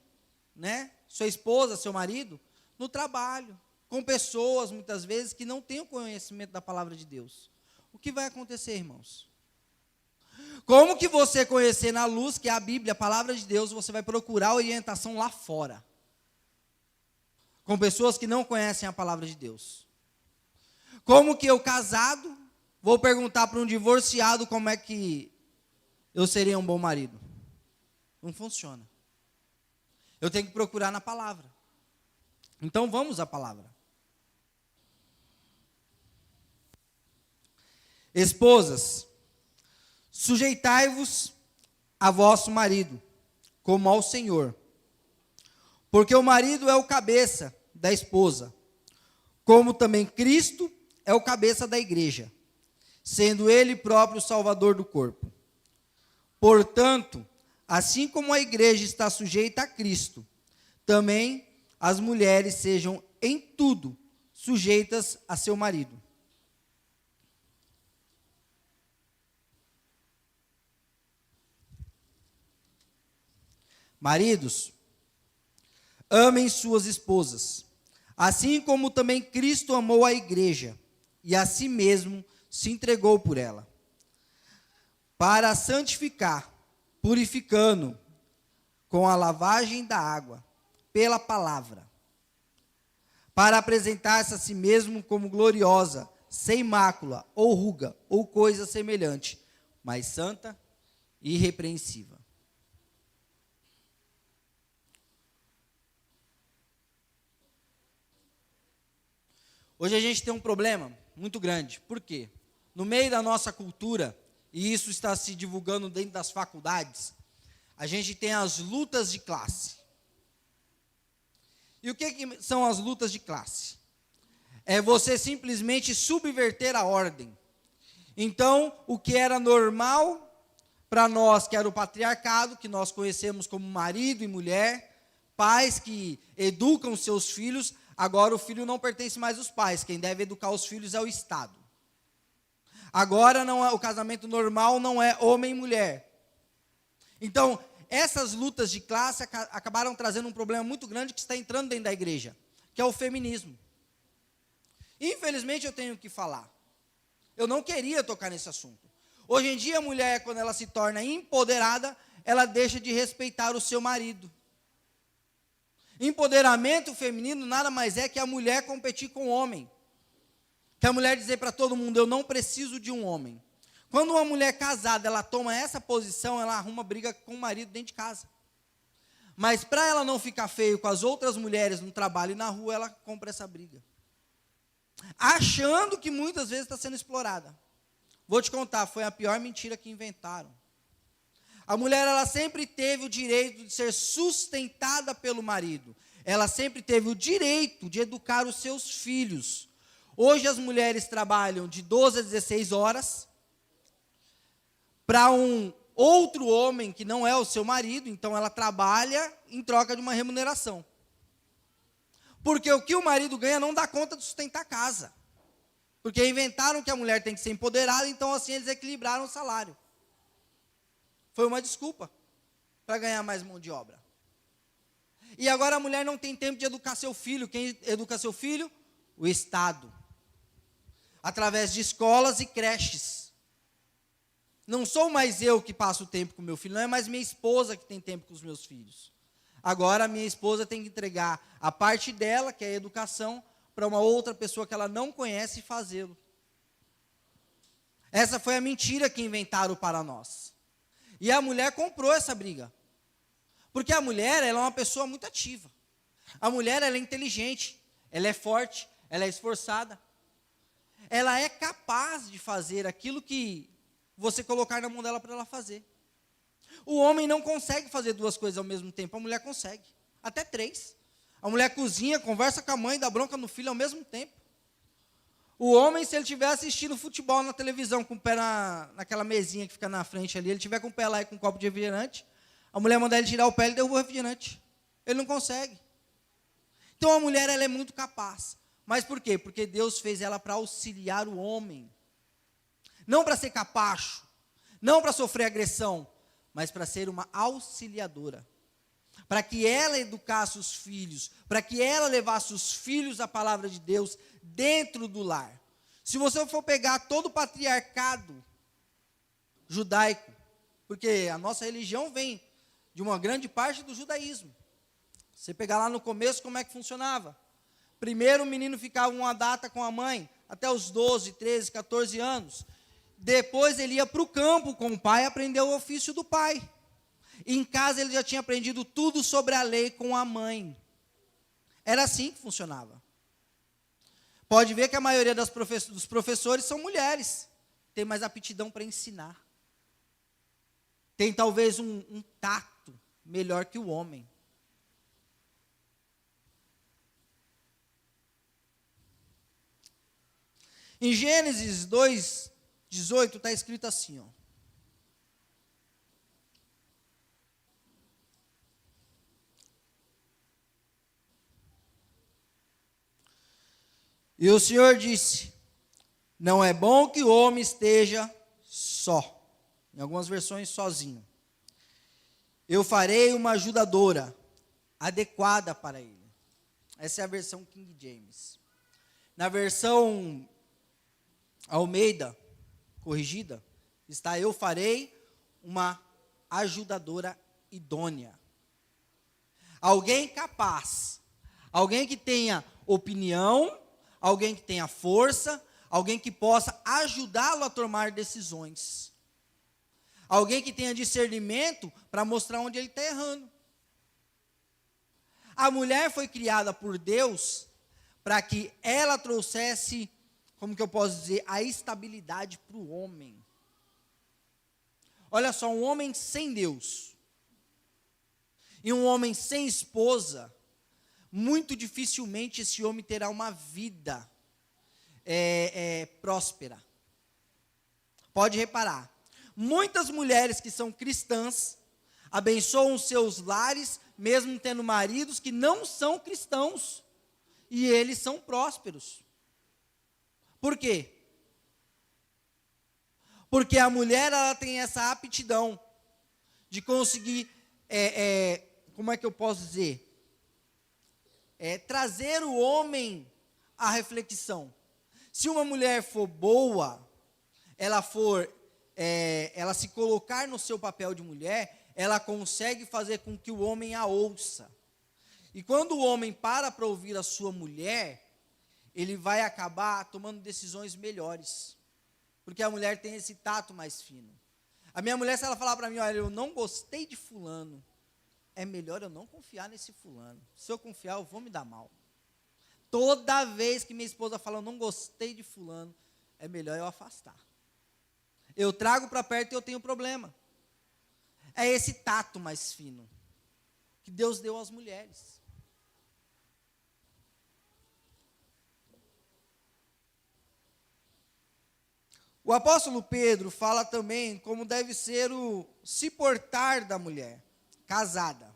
né? Sua esposa, seu marido, no trabalho, com pessoas, muitas vezes, que não têm o conhecimento da palavra de Deus. O que vai acontecer, irmãos? Como que você conhecer na luz, que é a Bíblia, a palavra de Deus, você vai procurar orientação lá fora? Com pessoas que não conhecem a palavra de Deus. Como que eu, casado, vou perguntar para um divorciado como é que eu seria um bom marido? Não funciona. Eu tenho que procurar na palavra. Então vamos à palavra. Esposas, sujeitai-vos a vosso marido, como ao Senhor. Porque o marido é o cabeça da esposa, como também Cristo é o cabeça da igreja, sendo ele próprio o salvador do corpo. Portanto, assim como a igreja está sujeita a Cristo, também as mulheres sejam em tudo sujeitas a seu marido. Maridos, amem suas esposas, assim como também Cristo amou a igreja e a si mesmo se entregou por ela, para a santificar, purificando com a lavagem da água, pela palavra, para apresentar-se a si mesmo como gloriosa, sem mácula, ou ruga, ou coisa semelhante, mas santa e irrepreensível. Hoje a gente tem um problema muito grande. Por quê? No meio da nossa cultura, e isso está se divulgando dentro das faculdades, a gente tem as lutas de classe. E o que são as lutas de classe? É você simplesmente subverter a ordem. Então, o que era normal para nós, que era o patriarcado, que nós conhecemos como marido e mulher, pais que educam seus filhos, agora o filho não pertence mais aos pais, quem deve educar os filhos é o Estado. Agora não é, o casamento normal não é homem e mulher. Então, essas lutas de classe acabaram trazendo um problema muito grande que está entrando dentro da igreja, que é o feminismo. Infelizmente eu tenho que falar. Eu não queria tocar nesse assunto. Hoje em dia a mulher, quando ela se torna empoderada, ela deixa de respeitar o seu marido. Empoderamento feminino nada mais é que a mulher competir com o homem. Que a mulher dizer para todo mundo, eu não preciso de um homem. Quando uma mulher casada, ela toma essa posição, ela arruma briga com o marido dentro de casa. Mas para ela não ficar feio com as outras mulheres no trabalho e na rua, ela compra essa briga. Achando que muitas vezes está sendo explorada. Vou te contar, foi a pior mentira que inventaram. A mulher, ela sempre teve o direito de ser sustentada pelo marido. Ela sempre teve o direito de educar os seus filhos. Hoje as mulheres trabalham de 12 a 16 horas para um outro homem que não é o seu marido, então ela trabalha em troca de uma remuneração. Porque o que o marido ganha não dá conta de sustentar a casa. Porque inventaram que a mulher tem que ser empoderada, então assim eles equilibraram o salário. Foi uma desculpa para ganhar mais mão de obra. E agora a mulher não tem tempo de educar seu filho. Quem educa seu filho? O Estado. Através de escolas e creches. Não sou mais eu que passo o tempo com meu filho, não é mais minha esposa que tem tempo com os meus filhos. Agora a minha esposa tem que entregar a parte dela, que é a educação, para uma outra pessoa que ela não conhece e fazê-lo. Essa foi a mentira que inventaram para nós. E a mulher comprou essa briga. Porque a mulher, ela é uma pessoa muito ativa. A mulher, ela é inteligente, ela é forte, ela é esforçada. Ela é capaz de fazer aquilo que você colocar na mão dela para ela fazer. O homem não consegue fazer duas coisas ao mesmo tempo, a mulher consegue. Até 3. A mulher cozinha, conversa com a mãe, dá bronca no filho ao mesmo tempo. O homem, se ele estiver assistindo futebol na televisão, com o pé naquela mesinha que fica na frente ali, ele estiver com o pé lá e com um copo de refrigerante, a mulher manda ele tirar o pé e ele derruba o refrigerante. Ele não consegue. Então a mulher, ela é muito capaz. Mas por quê? Porque Deus fez ela para auxiliar o homem. Não para ser capacho, não para sofrer agressão, mas para ser uma auxiliadora. Para que ela educasse os filhos, para que ela levasse os filhos à palavra de Deus dentro do lar. Se você for pegar todo o patriarcado judaico, porque a nossa religião vem de uma grande parte do judaísmo. Você pegar lá no começo, como é que funcionava? Primeiro o menino ficava uma data com a mãe, até os 12, 13, 14 anos. Depois ele ia para o campo com o pai aprender o ofício do pai. Em casa ele já tinha aprendido tudo sobre a lei com a mãe. Era assim que funcionava. Pode ver que a maioria dos professores são mulheres. Tem mais aptidão para ensinar. Tem talvez um tato melhor que o homem. Em Gênesis 2:18 está escrito assim, ó. E o Senhor disse: não é bom que o homem esteja só. Em algumas versões, sozinho. Eu farei uma ajudadora adequada para ele. Essa é a versão King James. Na versão Almeida, corrigida, está: eu farei uma ajudadora idônea. Alguém capaz, alguém que tenha opinião, alguém que tenha força, alguém que possa ajudá-lo a tomar decisões. Alguém que tenha discernimento para mostrar onde ele está errando. A mulher foi criada por Deus para que ela trouxesse, como que eu posso dizer, a estabilidade para o homem. Olha só, um homem sem Deus e um homem sem esposa, muito dificilmente esse homem terá uma vida próspera. Pode reparar, muitas mulheres que são cristãs abençoam seus lares, mesmo tendo maridos que não são cristãos, e eles são prósperos. Por quê? Porque a mulher, ela tem essa aptidão de conseguir, como é que eu posso dizer? Trazer o homem à reflexão. Se uma mulher for boa, ela se colocar no seu papel de mulher, ela consegue fazer com que o homem a ouça. E quando o homem para ouvir a sua mulher, ele vai acabar tomando decisões melhores. Porque a mulher tem esse tato mais fino. A minha mulher, se ela falar para mim: olha, eu não gostei de fulano, é melhor eu não confiar nesse fulano. Se eu confiar, eu vou me dar mal. Toda vez que minha esposa fala: eu não gostei de fulano, é melhor eu afastar. Eu trago para perto e eu tenho problema. É esse tato mais fino que Deus deu às mulheres. O apóstolo Pedro fala também como deve ser o se portar da mulher casada.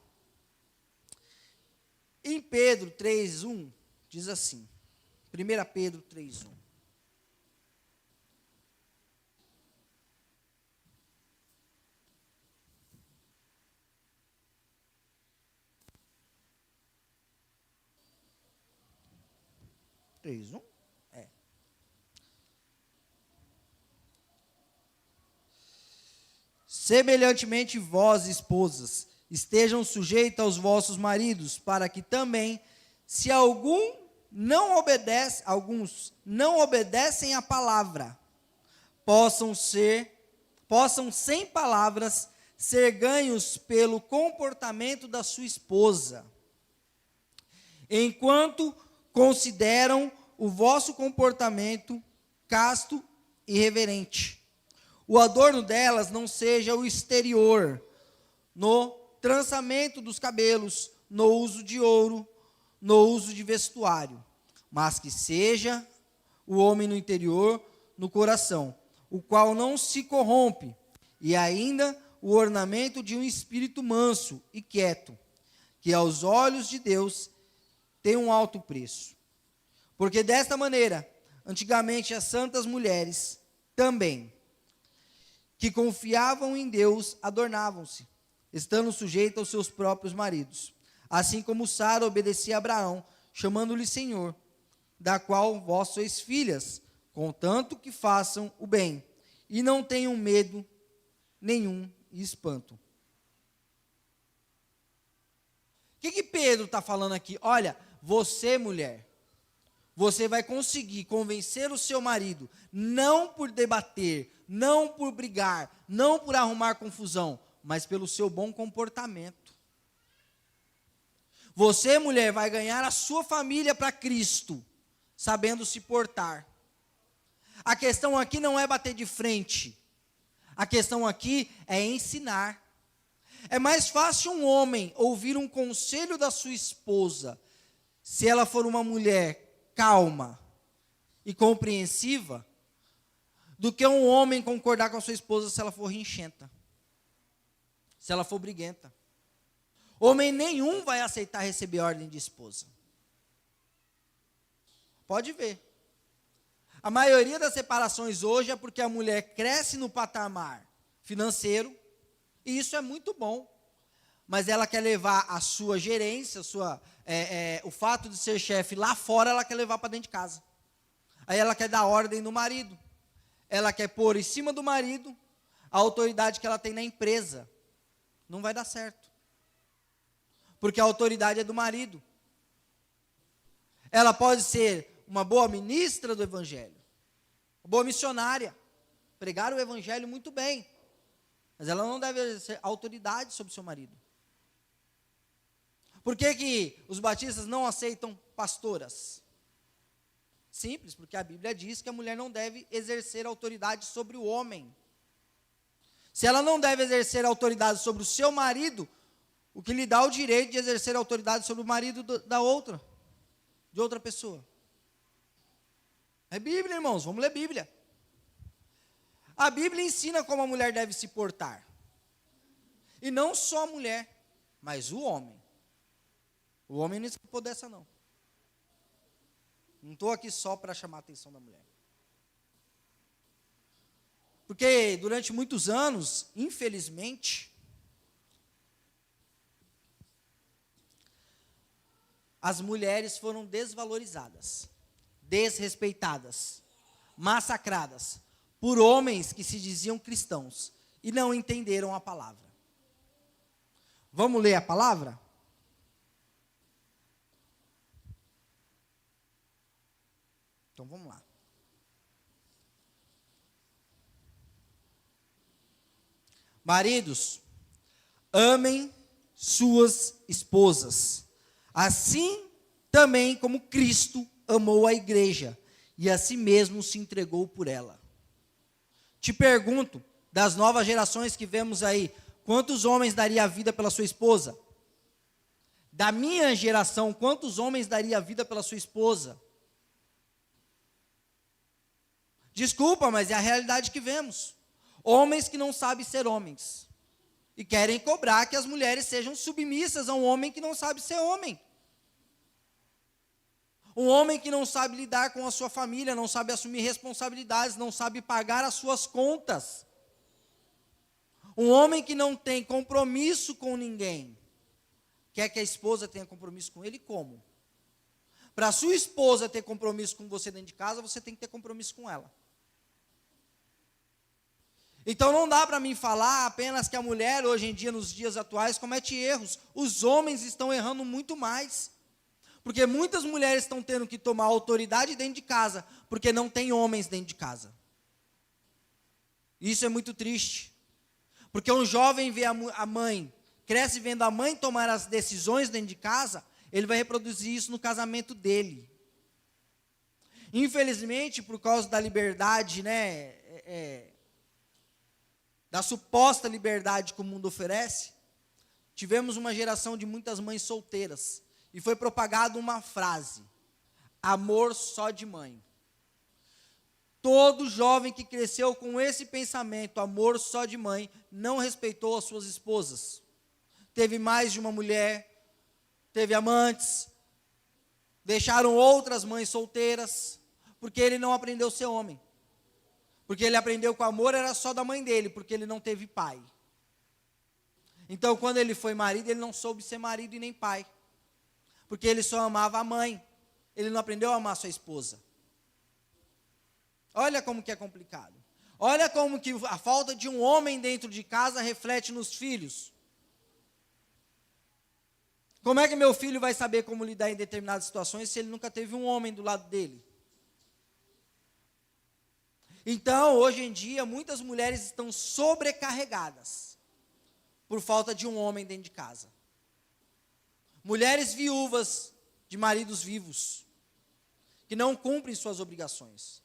Em Pedro 3:1, diz assim, 1 Pedro 3:1. Semelhantemente, vós, esposas, estejam sujeitas aos vossos maridos, para que também, se alguns não obedecem à palavra, possam sem palavras ser ganhos pelo comportamento da sua esposa, enquanto consideram o vosso comportamento casto e reverente. O adorno delas não seja o exterior, no trançamento dos cabelos, no uso de ouro, no uso de vestuário, mas que seja o homem no interior, no coração, o qual não se corrompe, e ainda o ornamento de um espírito manso e quieto, que aos olhos de Deus tem um alto preço. Porque desta maneira, antigamente as santas mulheres também, que confiavam em Deus, adornavam-se, estando sujeitas aos seus próprios maridos. Assim como Sara obedecia a Abraão, chamando-lhe Senhor, da qual vós sois filhas, contanto que façam o bem, e não tenham medo nenhum e espanto. O que Pedro está falando aqui? Olha, você, mulher, você vai conseguir convencer o seu marido, não por debater, não por brigar, não por arrumar confusão. mas pelo seu bom comportamento. Você, mulher, vai ganhar a sua família para Cristo, sabendo se portar. A questão aqui não é bater de frente. A questão aqui é ensinar. É mais fácil um homem ouvir um conselho da sua esposa, se ela for uma mulher calma e compreensiva, do que um homem concordar com a sua esposa se ela for rinchenta, se ela for briguenta. Homem nenhum vai aceitar receber ordem de esposa. Pode ver. A maioria das separações hoje é porque a mulher cresce no patamar financeiro, e isso é muito bom, mas ela quer levar a sua gerência, o fato de ser chefe lá fora, ela quer levar para dentro de casa. Aí ela quer dar ordem no marido. Ela quer pôr em cima do marido a autoridade que ela tem na empresa. Não vai dar certo. Porque a autoridade é do marido. Ela pode ser uma boa ministra do evangelho, uma boa missionária, pregar o evangelho muito bem, mas ela não deve exercer autoridade sobre o seu marido. Por que os batistas não aceitam pastoras? Simples, porque a Bíblia diz que a mulher não deve exercer autoridade sobre o homem. Se ela não deve exercer autoridade sobre o seu marido, o que lhe dá o direito de exercer autoridade sobre o marido de outra pessoa? É Bíblia, irmãos, vamos ler Bíblia. A Bíblia ensina como a mulher deve se portar. E não só a mulher, mas o homem. O homem não escapou dessa, não. Não estou aqui só para chamar a atenção da mulher. Porque durante muitos anos, infelizmente, as mulheres foram desvalorizadas, desrespeitadas, massacradas por homens que se diziam cristãos e não entenderam a palavra. Vamos ler a palavra? Então vamos lá. Maridos, amem suas esposas, assim também como Cristo amou a igreja e a si mesmo se entregou por ela. Te pergunto, das novas gerações que vemos aí, quantos homens daria a vida pela sua esposa? Da minha geração, quantos homens daria a vida pela sua esposa? Desculpa, mas é a realidade que vemos. Homens que não sabem ser homens e querem cobrar que as mulheres sejam submissas a um homem que não sabe ser homem. Um homem que não sabe lidar com a sua família, não sabe assumir responsabilidades, não sabe pagar as suas contas. Um homem que não tem compromisso com ninguém. Quer que a esposa tenha compromisso com ele? Como? Para a sua esposa ter compromisso com você dentro de casa, você tem que ter compromisso com ela. Então não dá para mim falar apenas que a mulher, hoje em dia, nos dias atuais, comete erros. Os homens estão errando muito mais. Porque muitas mulheres estão tendo que tomar autoridade dentro de casa, porque não tem homens dentro de casa. Isso é muito triste. Porque um jovem vê a mãe, cresce vendo a mãe tomar as decisões dentro de casa, ele vai reproduzir isso no casamento dele. Infelizmente, por causa da liberdade, da suposta liberdade que o mundo oferece, tivemos uma geração de muitas mães solteiras, e foi propagada uma frase: amor só de mãe. Todo jovem que cresceu com esse pensamento, amor só de mãe, não respeitou as suas esposas. Teve mais de uma mulher, teve amantes, deixaram outras mães solteiras, porque ele não aprendeu a ser homem. Porque ele aprendeu que o amor era só da mãe dele, porque ele não teve pai. Então, quando ele foi marido, ele não soube ser marido e nem pai. Porque ele só amava a mãe. Ele não aprendeu a amar sua esposa. Olha como que é complicado. Olha como que a falta de um homem dentro de casa reflete nos filhos. Como é que meu filho vai saber como lidar em determinadas situações se ele nunca teve um homem do lado dele? Então, hoje em dia, muitas mulheres estão sobrecarregadas. por falta de um homem dentro de casa. Mulheres viúvas de maridos vivos, que não cumprem suas obrigações.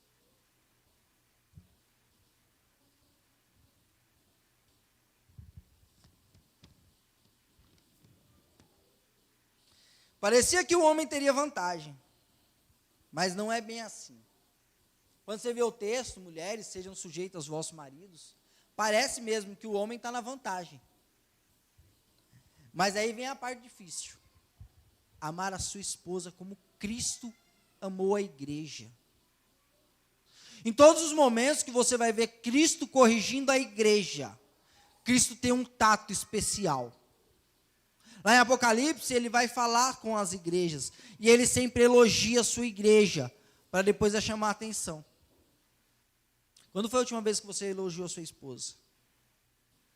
Parecia que o homem teria vantagem, mas não é bem assim. Quando você vê o texto, mulheres, sejam sujeitas aos vossos maridos, parece mesmo que o homem está na vantagem. Mas aí vem a parte difícil. Amar a sua esposa como Cristo amou a igreja. Em todos os momentos que você vai ver Cristo corrigindo a igreja, Cristo tem um tato especial. Lá em Apocalipse, ele vai falar com as igrejas, e ele sempre elogia a sua igreja, para depois chamar a atenção. Quando foi a última vez que você elogiou a sua esposa?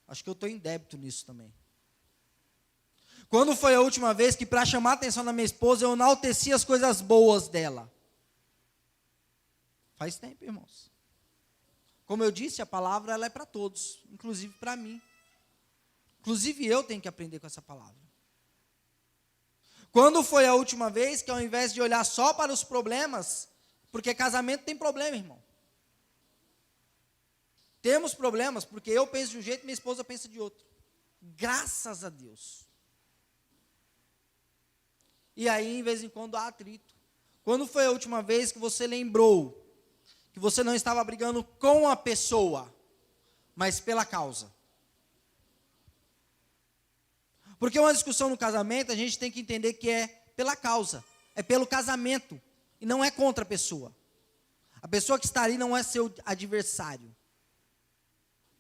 Acho que eu estou em débito nisso também. Quando foi a última vez que, para chamar a atenção da minha esposa, eu enalteci as coisas boas dela? Faz tempo, irmãos. Como eu disse, a palavra ela é para todos, inclusive para mim. Inclusive eu tenho que aprender com essa palavra. Quando foi a última vez que, ao invés de olhar só para os problemas, porque casamento tem problema, irmão. Temos problemas, porque eu penso de um jeito e minha esposa pensa de outro. Graças a Deus. E aí, em vez em quando, há atrito. Quando foi a última vez que você lembrou que você não estava brigando com a pessoa, mas pela causa? Porque uma discussão no casamento, a gente tem que entender que é pela causa, é pelo casamento, e não é contra a pessoa. A pessoa que está ali não é seu adversário,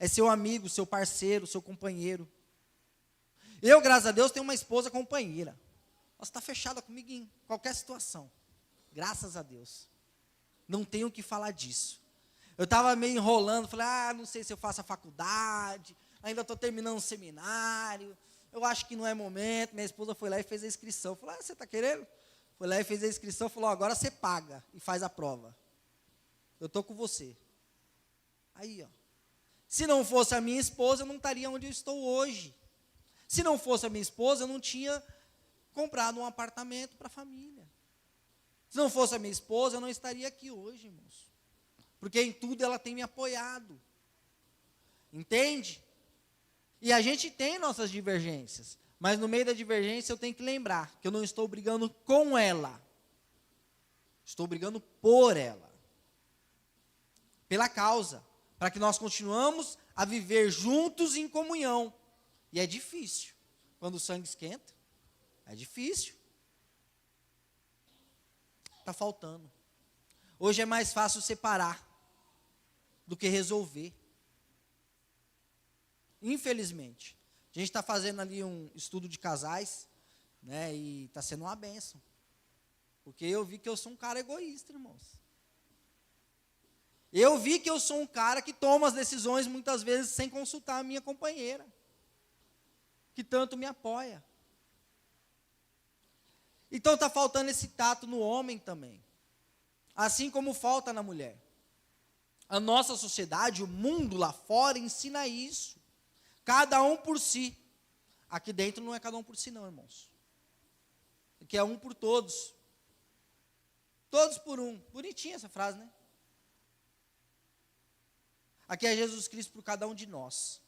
é seu amigo, seu parceiro, seu companheiro. Eu, graças a Deus, tenho uma esposa companheira. Ela está fechada comigo em qualquer situação, graças a Deus. Não tenho o que falar disso. Eu estava meio enrolando, falei, não sei se eu faço a faculdade, ainda estou terminando o seminário, eu acho que não é momento. Minha esposa foi lá e fez a inscrição. Falei, você está querendo? Foi lá e fez a inscrição, falou, agora você paga e faz a prova. Eu estou com você. Aí, ó. Se não fosse a minha esposa, eu não estaria onde eu estou hoje. Se não fosse a minha esposa, eu não tinha comprado um apartamento para a família. Se não fosse a minha esposa, eu não estaria aqui hoje, irmãos. Porque em tudo ela tem me apoiado. Entende? E a gente tem nossas divergências, mas no meio da divergência eu tenho que lembrar que eu não estou brigando com ela. Estou brigando por ela. Pela causa, para que nós continuamos a viver juntos em comunhão. E é difícil. Quando o sangue esquenta, é difícil. Está faltando. Hoje é mais fácil separar do que resolver. Infelizmente. A gente está fazendo ali um estudo de casais, né, e está sendo uma bênção. Porque eu vi que eu sou um cara egoísta, irmãos. Eu vi que eu sou um cara que toma as decisões muitas vezes sem consultar a minha companheira, que tanto me apoia. Então está faltando esse tato no homem também, assim como falta na mulher. A nossa sociedade, o mundo lá fora ensina isso. Cada um por si. Aqui dentro não é cada um por si não, irmãos. Aqui é um por todos. Todos por um. Bonitinha essa frase, né? Aqui é Jesus Cristo por cada um de nós.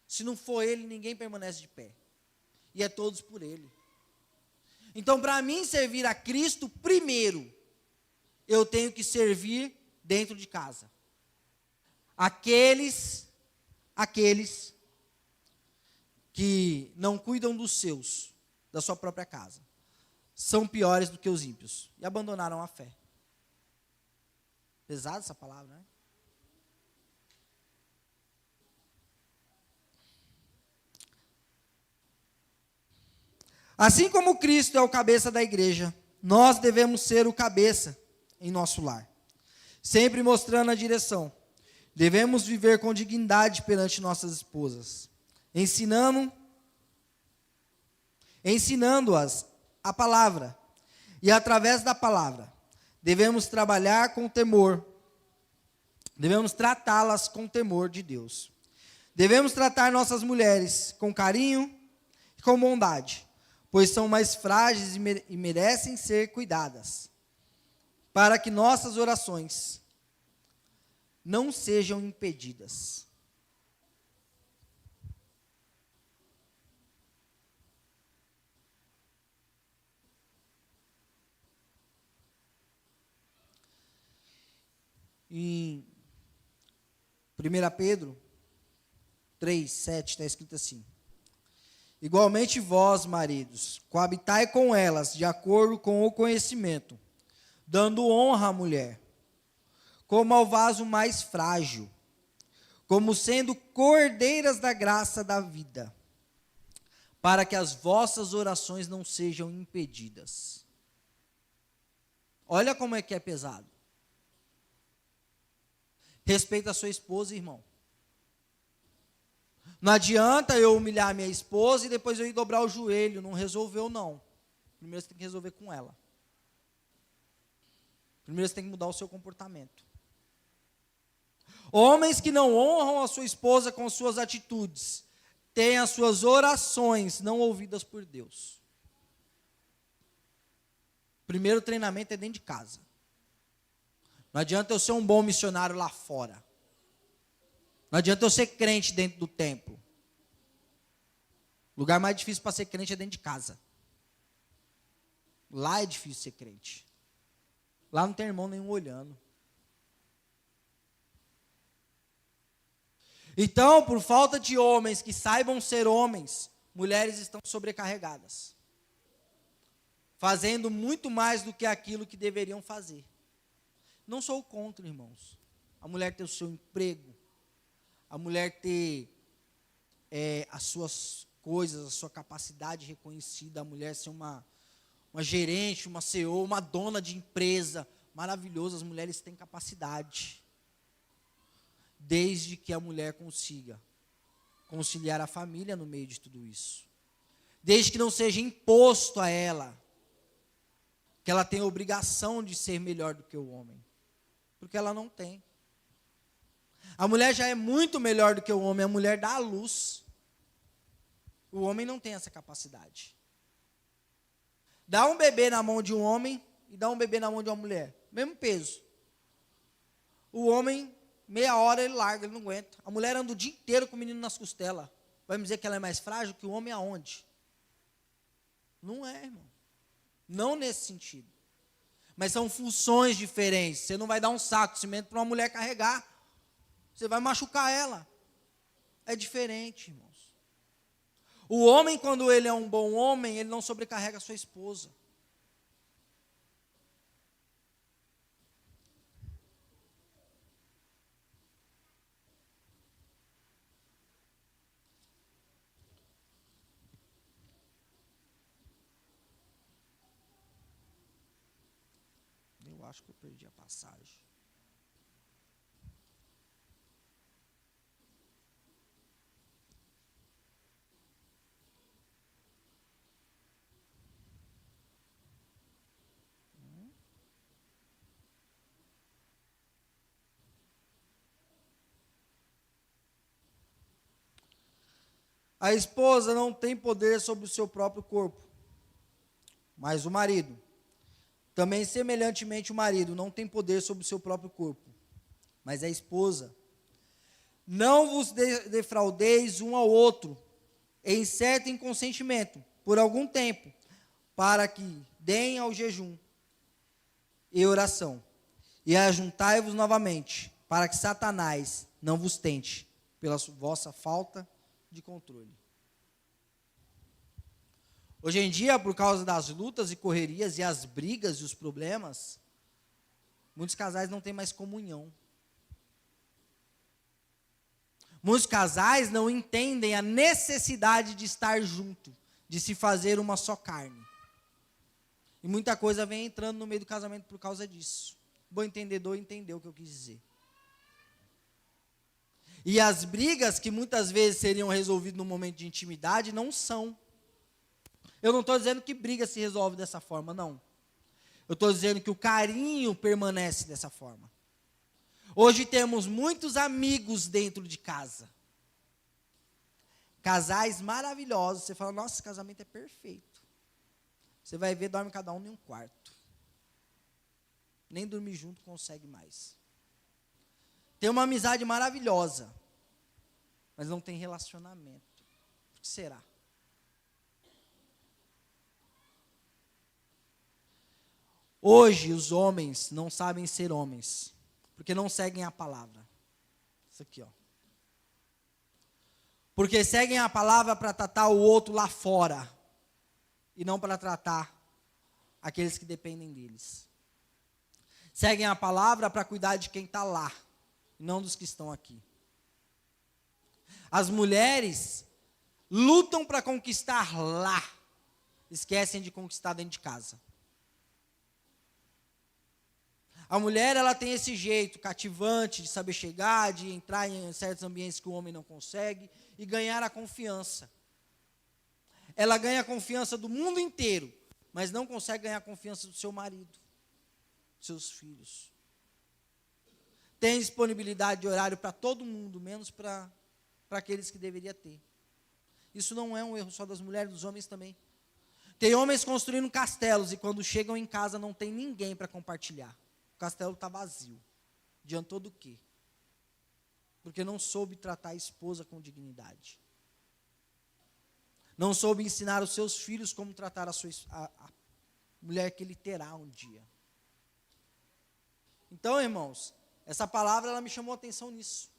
Se não for Ele, ninguém permanece de pé. E é todos por Ele. Então, para mim servir a Cristo primeiro, eu tenho que servir dentro de casa. Aqueles que não cuidam dos seus, da sua própria casa, são piores do que os ímpios e abandonaram a fé. Pesada essa palavra, né? Assim como Cristo é o cabeça da igreja, nós devemos ser o cabeça em nosso lar, sempre mostrando a direção. Devemos viver com dignidade perante nossas esposas, ensinando-as a palavra, e através da palavra, devemos trabalhar com temor, devemos tratá-las com temor de Deus, Devemos tratar nossas mulheres com carinho e com bondade, pois são mais frágeis e merecem ser cuidadas, para que nossas orações não sejam impedidas. Em 1 Pedro 3:7 está escrito assim: igualmente vós, maridos, coabitai com elas de acordo com o conhecimento, dando honra à mulher, como ao vaso mais frágil, como sendo cordeiras da graça da vida, para que as vossas orações não sejam impedidas. Olha como é que é pesado. Respeita a sua esposa, irmão. Não adianta eu humilhar minha esposa e depois eu ir dobrar o joelho. Não resolveu, não. Primeiro você tem que resolver com ela. Primeiro você tem que mudar o seu comportamento. Homens que não honram a sua esposa com suas atitudes, têm as suas orações não ouvidas por Deus. Primeiro treinamento é dentro de casa. Não adianta eu ser um bom missionário lá fora. Não adianta eu ser crente dentro do templo. O lugar mais difícil para ser crente é dentro de casa. Lá é difícil ser crente. Lá não tem irmão nenhum olhando. Então, por falta de homens que saibam ser homens, mulheres estão sobrecarregadas, fazendo muito mais do que aquilo que deveriam fazer. Não sou contra, irmãos, a mulher ter o seu emprego, a mulher ter as suas coisas, a sua capacidade reconhecida, a mulher ser uma gerente, uma CEO, uma dona de empresa. Maravilhoso, as mulheres têm capacidade, desde que a mulher consiga conciliar a família no meio de tudo isso, desde que não seja imposto a ela, que ela tenha a obrigação de ser melhor do que o homem, porque ela não tem. A mulher já é muito melhor do que o homem, a mulher dá à luz. O homem não tem essa capacidade. Dá um bebê na mão de um homem e dá um bebê na mão de uma mulher, mesmo peso. O homem, meia hora ele larga, ele não aguenta. A mulher anda o dia inteiro com o menino nas costelas. Vai me dizer que ela é mais frágil que o homem aonde? Não é, irmão. Não nesse sentido. Mas são funções diferentes. Você não vai dar um saco de cimento para uma mulher carregar. Você vai machucar ela. É diferente, irmãos. O homem, quando ele é um bom homem, ele não sobrecarrega a sua esposa. Eu acho que eu perdi a passagem. A esposa não tem poder sobre o seu próprio corpo, mas o marido, também semelhantemente o marido, não tem poder sobre o seu próprio corpo, mas a esposa. Não vos defraudeis um ao outro, em certo inconsentimento, por algum tempo, para que deem ao jejum e oração, e ajuntai-vos novamente, para que Satanás não vos tente, pela vossa falta de controle. Hoje em dia, por causa das lutas e correrias e as brigas e os problemas, muitos casais não têm mais comunhão. Muitos casais não entendem a necessidade de estar junto, de se fazer uma só carne. E muita coisa vem entrando no meio do casamento por causa disso. Bom entendedor entendeu o que eu quis dizer. E as brigas que muitas vezes seriam resolvidas no momento de intimidade não são. Eu não estou dizendo que briga se resolve dessa forma, não. Eu estou dizendo que o carinho permanece dessa forma. Hoje temos muitos amigos dentro de casa. Casais maravilhosos, você fala, nossa, esse casamento é perfeito. Você vai ver, dorme cada um em um quarto. Nem dormir junto consegue mais. Tem uma amizade maravilhosa, mas não tem relacionamento. Por que será? Hoje os homens não sabem ser homens, porque não seguem a palavra. Isso aqui, ó. Porque seguem a palavra para tratar o outro lá fora, e não para tratar aqueles que dependem deles. Seguem a palavra para cuidar de quem está lá, e não dos que estão aqui. As mulheres lutam para conquistar lá, esquecem de conquistar dentro de casa. A mulher, ela tem esse jeito cativante de saber chegar, de entrar em certos ambientes que o homem não consegue e ganhar a confiança. Ela ganha a confiança do mundo inteiro, mas não consegue ganhar a confiança do seu marido, dos seus filhos. Tem disponibilidade de horário para todo mundo, menos para aqueles que deveria ter. Isso não é um erro só das mulheres, dos homens também. Tem homens construindo castelos e quando chegam em casa não tem ninguém para compartilhar. O castelo está vazio. Adiantou do quê? Porque não soube tratar a esposa com dignidade. Não soube ensinar os seus filhos como tratar a mulher que ele terá um dia. Então, irmãos, essa palavra ela me chamou a atenção nisso.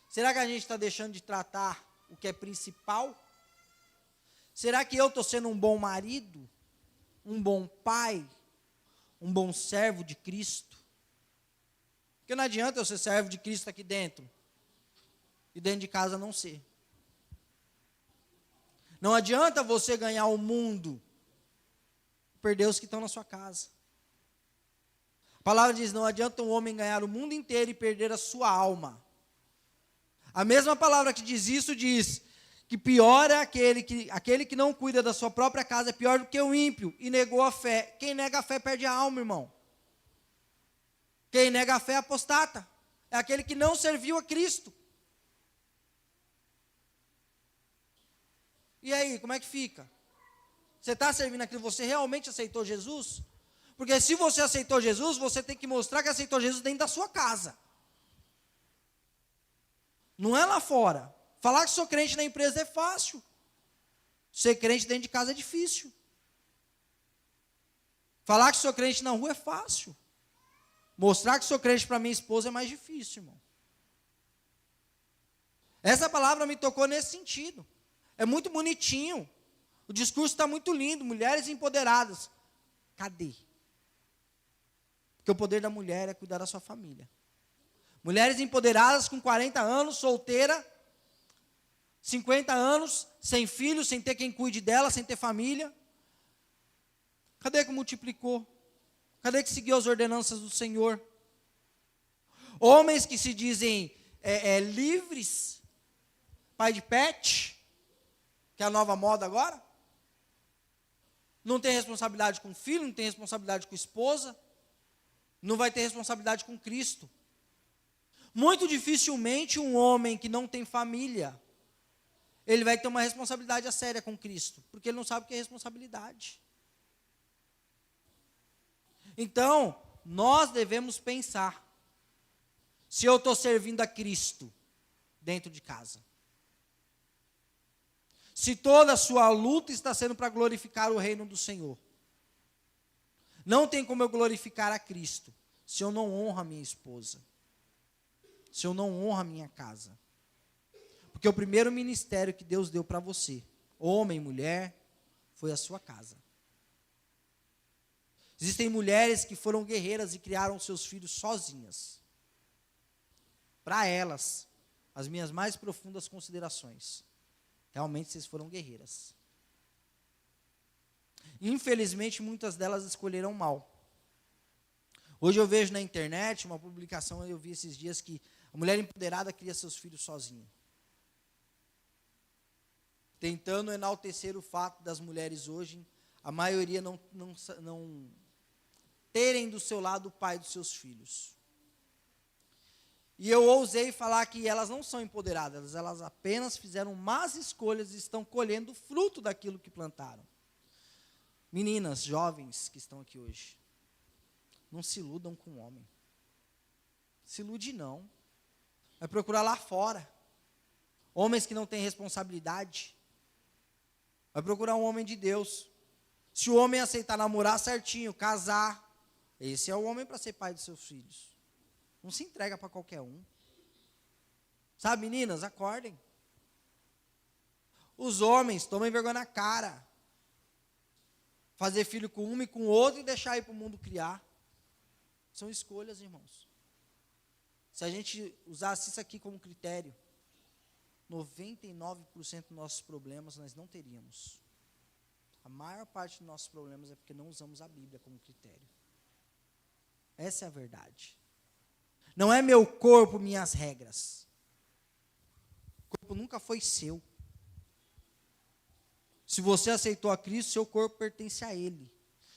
Será que a gente está deixando de tratar o que é principal? Será que eu estou sendo um bom marido? Um bom pai? Um bom servo de Cristo? Porque não adianta eu ser servo de Cristo aqui dentro e dentro de casa não ser. Não adianta você ganhar o mundo e perder os que estão na sua casa. A palavra diz, não adianta um homem ganhar o mundo inteiro e perder a sua alma. A mesma palavra que diz isso diz que pior é aquele que não cuida da sua própria casa, é pior do que o ímpio e negou a fé. Quem nega a fé perde a alma, irmão. Quem nega a fé apostata. É aquele que não serviu a Cristo. E aí, como é que fica? Você está servindo aquilo? Você realmente aceitou Jesus? Porque se você aceitou Jesus, você tem que mostrar que aceitou Jesus dentro da sua casa. Não é lá fora. Falar que sou crente na empresa é fácil. Ser crente dentro de casa é difícil. Falar que sou crente na rua é fácil. Mostrar que sou crente para minha esposa é mais difícil, irmão. Essa palavra me tocou nesse sentido. É muito bonitinho. O discurso está muito lindo. Mulheres empoderadas. Cadê? Porque o poder da mulher é cuidar da sua família. Mulheres empoderadas com 40 anos, solteira, 50 anos, sem filhos, sem ter quem cuide dela, sem ter família. Cadê que multiplicou? Cadê que seguiu as ordenanças do Senhor? Homens que se dizem livres, pai de pet, que é a nova moda agora. Não tem responsabilidade com o filho, não tem responsabilidade com a esposa, não vai ter responsabilidade com Cristo. Muito dificilmente um homem que não tem família, ele vai ter uma responsabilidade a séria com Cristo, porque ele não sabe o que é responsabilidade. Então, nós devemos pensar, se eu estou servindo a Cristo dentro de casa. Se toda a sua luta está sendo para glorificar o reino do Senhor. Não tem como eu glorificar a Cristo se eu não honro a minha esposa. Se eu não honro a minha casa. Porque o primeiro ministério que Deus deu para você, homem e mulher, foi a sua casa. Existem mulheres que foram guerreiras e criaram seus filhos sozinhas. Para elas, as minhas mais profundas considerações. Realmente vocês foram guerreiras. Infelizmente, muitas delas escolheram mal. Hoje eu vejo na internet uma publicação, eu vi esses dias que a mulher empoderada cria seus filhos sozinha. Tentando enaltecer o fato das mulheres hoje, a maioria não terem do seu lado o pai dos seus filhos. E eu ousei falar que elas não são empoderadas, elas apenas fizeram más escolhas e estão colhendo o fruto daquilo que plantaram. Meninas, jovens que estão aqui hoje, não se iludam com o homem. Se ilude não. Vai procurar lá fora. Homens que não têm responsabilidade. Vai procurar um homem de Deus. Se o homem aceitar namorar certinho, casar, esse é o homem para ser pai dos seus filhos. Não se entrega para qualquer um. Sabe, meninas, acordem. Os homens, tomem vergonha na cara. Fazer filho com um e com o outro e deixar ir para o mundo criar. São escolhas, irmãos. Se a gente usasse isso aqui como critério, 99% dos nossos problemas nós não teríamos. A maior parte dos nossos problemas é porque não usamos a Bíblia como critério. Essa é a verdade. Não é meu corpo, minhas regras. O corpo nunca foi seu. Se você aceitou a Cristo, seu corpo pertence a Ele.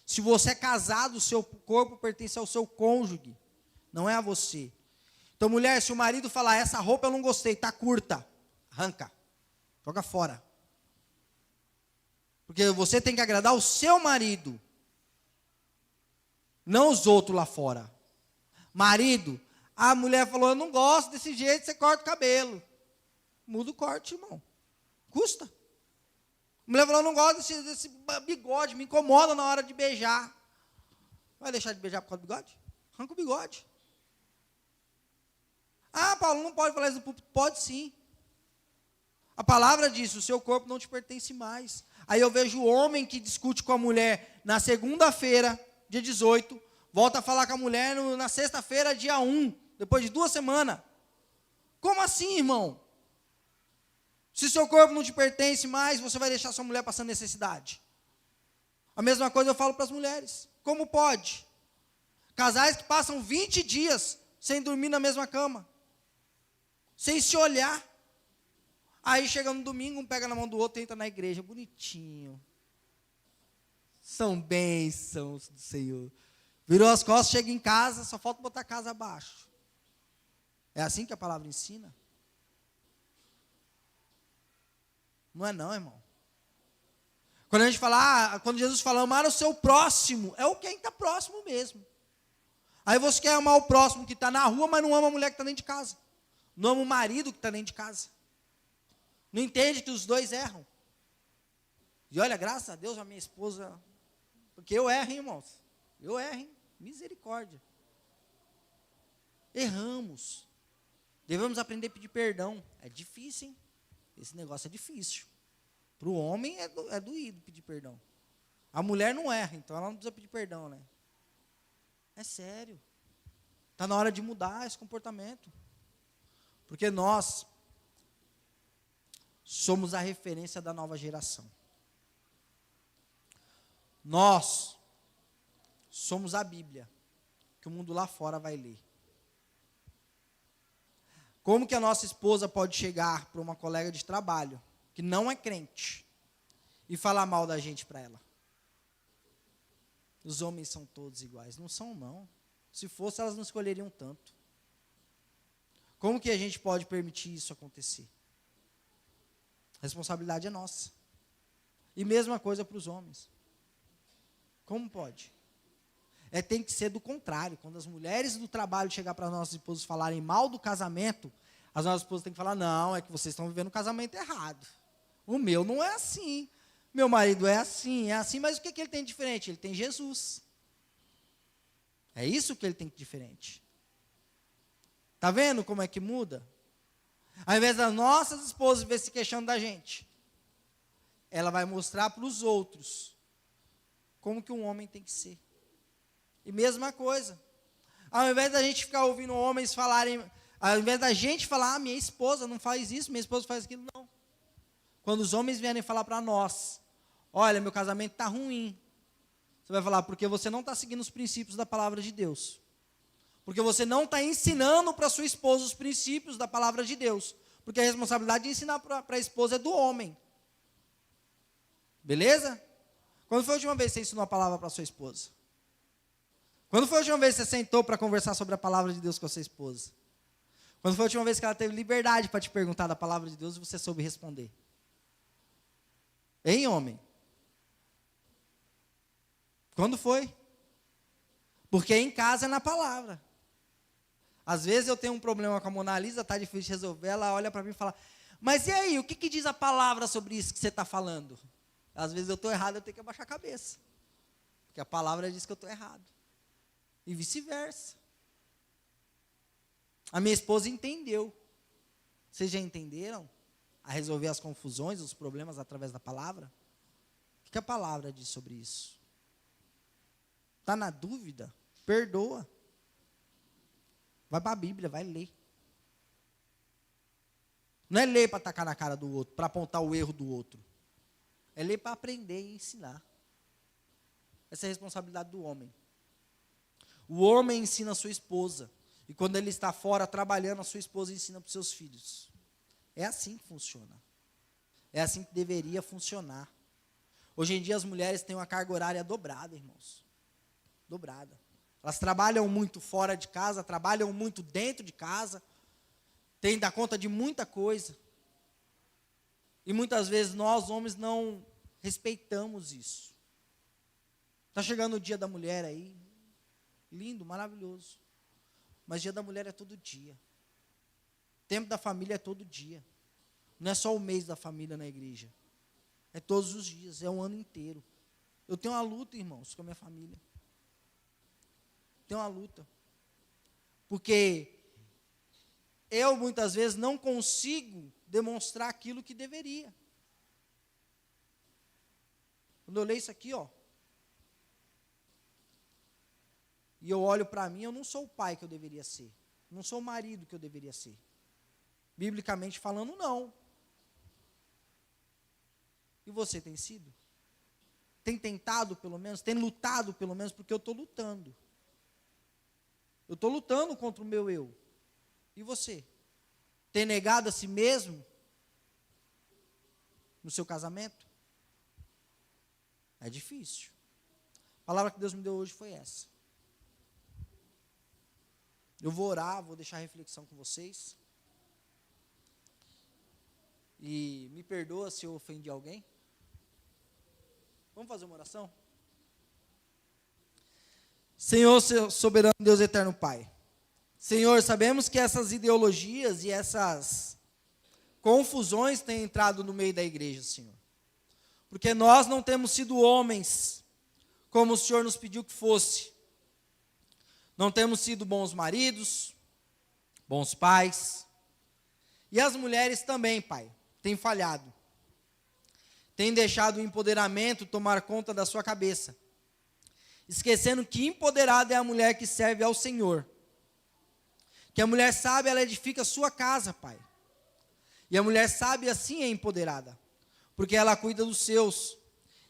Se você é casado, seu corpo pertence ao seu cônjuge, não é a você. Então, mulher, se o marido falar, essa roupa eu não gostei, está curta, arranca, joga fora. Porque você tem que agradar o seu marido, não os outros lá fora. Marido, a mulher falou, eu não gosto desse jeito, você corta o cabelo. Muda o corte, irmão. Custa. A mulher falou, eu não gosto desse bigode, me incomoda na hora de beijar. Vai deixar de beijar por causa do bigode? Arranca o bigode. Ah, Paulo, não pode falar isso no púlpito. Pode sim. A palavra diz, o seu corpo não te pertence mais. Aí eu vejo o homem que discute com a mulher na segunda-feira, dia 18, volta a falar com a mulher na sexta-feira, dia 1, depois de 2 semanas. Como assim, irmão? Se seu corpo não te pertence mais, você vai deixar sua mulher passando necessidade. A mesma coisa eu falo para as mulheres. Como pode? Casais que passam 20 dias sem dormir na mesma cama. Sem se olhar. Aí chega no domingo, um pega na mão do outro e entra na igreja. Bonitinho. São bênçãos do Senhor. Virou as costas, chega em casa, só falta botar a casa abaixo. É assim que a palavra ensina? Não é não, irmão. Quando a gente fala, quando Jesus fala, amar o seu próximo, é o quem está próximo mesmo. Aí você quer amar o próximo que está na rua, mas não ama a mulher que está dentro de casa. Não ama o marido que está dentro de casa. Não entende que os dois erram. E olha, graças a Deus, a minha esposa, porque eu erro, hein, irmãos. Eu erro, hein? Misericórdia. Erramos. Devemos aprender a pedir perdão. É difícil, hein? Esse negócio é difícil. Para o homem é doído pedir perdão. A mulher não erra, então ela não precisa pedir perdão, né? É sério. Está na hora de mudar esse comportamento. Porque nós somos a referência da nova geração. Nós somos a Bíblia que o mundo lá fora vai ler. Como que a nossa esposa pode chegar para uma colega de trabalho que não é crente e falar mal da gente para ela? Os homens são todos iguais. Não são, não. Se fosse, elas não escolheriam tanto. Como que a gente pode permitir isso acontecer? A responsabilidade é nossa. E mesma coisa para os homens. Como pode? Tem que ser do contrário. Quando as mulheres do trabalho chegar para as nossas esposas falarem mal do casamento, as nossas esposas têm que falar, não, é que vocês estão vivendo o casamento errado. O meu não é assim. Meu marido é assim, mas o que ele tem de diferente? Ele tem Jesus. É isso que ele tem de diferente. Está vendo como é que muda? Ao invés das nossas esposas ver se queixando da gente, ela vai mostrar para os outros como que um homem tem que ser. E mesma coisa. Ao invés da gente ficar ouvindo homens falarem, ao invés da gente falar, minha esposa não faz isso, minha esposa faz aquilo, não. Quando os homens vierem falar para nós, olha, meu casamento está ruim. Você vai falar, porque você não está seguindo os princípios da palavra de Deus. Porque você não está ensinando para sua esposa os princípios da palavra de Deus. Porque a responsabilidade de ensinar para a esposa é do homem. Beleza? Quando foi a última vez que você ensinou a palavra para sua esposa? Quando foi a última vez que você sentou para conversar sobre a palavra de Deus com a sua esposa? Quando foi a última vez que ela teve liberdade para te perguntar da palavra de Deus e você soube responder? Hein, homem? Quando foi? Porque em casa é na palavra. Às vezes eu tenho um problema com a Mona Lisa, está difícil de resolver, ela olha para mim e fala, mas e aí, o que diz a palavra sobre isso que você está falando? Às vezes eu estou errado, eu tenho que abaixar a cabeça. Porque a palavra diz que eu estou errado. E vice-versa. A minha esposa entendeu. Vocês já entenderam? A resolver as confusões, os problemas através da palavra? O que a palavra diz sobre isso? Está na dúvida? Perdoa. Vai para a Bíblia, vai ler. Não é ler para tacar na cara do outro, para apontar o erro do outro. É ler para aprender e ensinar. Essa é a responsabilidade do homem. O homem ensina a sua esposa. E quando ele está fora trabalhando, a sua esposa ensina para os seus filhos. É assim que funciona. É assim que deveria funcionar. Hoje em dia as mulheres têm uma carga horária dobrada, irmãos. Dobrada. Elas trabalham muito fora de casa, trabalham muito dentro de casa, têm que dar conta de muita coisa. E muitas vezes nós, homens, não respeitamos isso. Está chegando o dia da mulher aí, lindo, maravilhoso. Mas dia da mulher é todo dia. Tempo da família é todo dia. Não é só o mês da família na igreja. É todos os dias, é um ano inteiro. Eu tenho uma luta, irmãos, com a minha família. Tenho uma luta. Porque eu, muitas vezes, não consigo demonstrar aquilo que deveria. Quando eu leio isso aqui, ó, e eu olho para mim, eu não sou o pai que eu deveria ser. Não sou o marido que eu deveria ser. Biblicamente falando, não. E você tem sido? Tem tentado, pelo menos? Tem lutado, pelo menos? Porque eu estou lutando. Eu estou lutando contra o meu eu. E você? Tem negado a si mesmo? No seu casamento? É difícil. A palavra que Deus me deu hoje foi essa. Eu vou orar, vou deixar a reflexão com vocês. E me perdoa se eu ofendi alguém. Vamos fazer uma oração? Senhor, soberano Deus eterno Pai. Senhor, sabemos que essas ideologias e essas confusões têm entrado no meio da igreja, Senhor. Porque nós não temos sido homens como o Senhor nos pediu que fosse. Não temos sido bons maridos, bons pais. E as mulheres também, Pai, têm falhado. Têm deixado o empoderamento tomar conta da sua cabeça. Esquecendo que empoderada é a mulher que serve ao Senhor. Que a mulher sábia, ela edifica a sua casa, Pai. E a mulher sábia, sim, é empoderada. Porque ela cuida dos seus.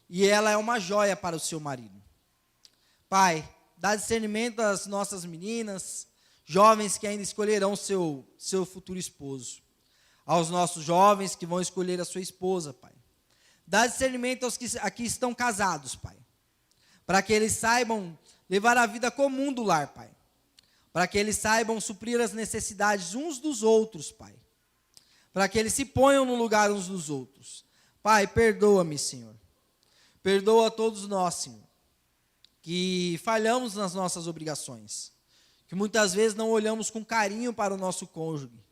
E ela é uma joia para o seu marido. Pai, dá discernimento às nossas meninas, jovens que ainda escolherão seu futuro esposo. Aos nossos jovens que vão escolher a sua esposa, Pai. Dá discernimento aos que aqui estão casados, Pai. Para que eles saibam levar a vida comum do lar, Pai. Para que eles saibam suprir as necessidades uns dos outros, Pai. Para que eles se ponham no lugar uns dos outros. Pai, perdoa-me, Senhor. Perdoa a todos nós, Senhor, que falhamos nas nossas obrigações, que muitas vezes não olhamos com carinho para o nosso cônjuge.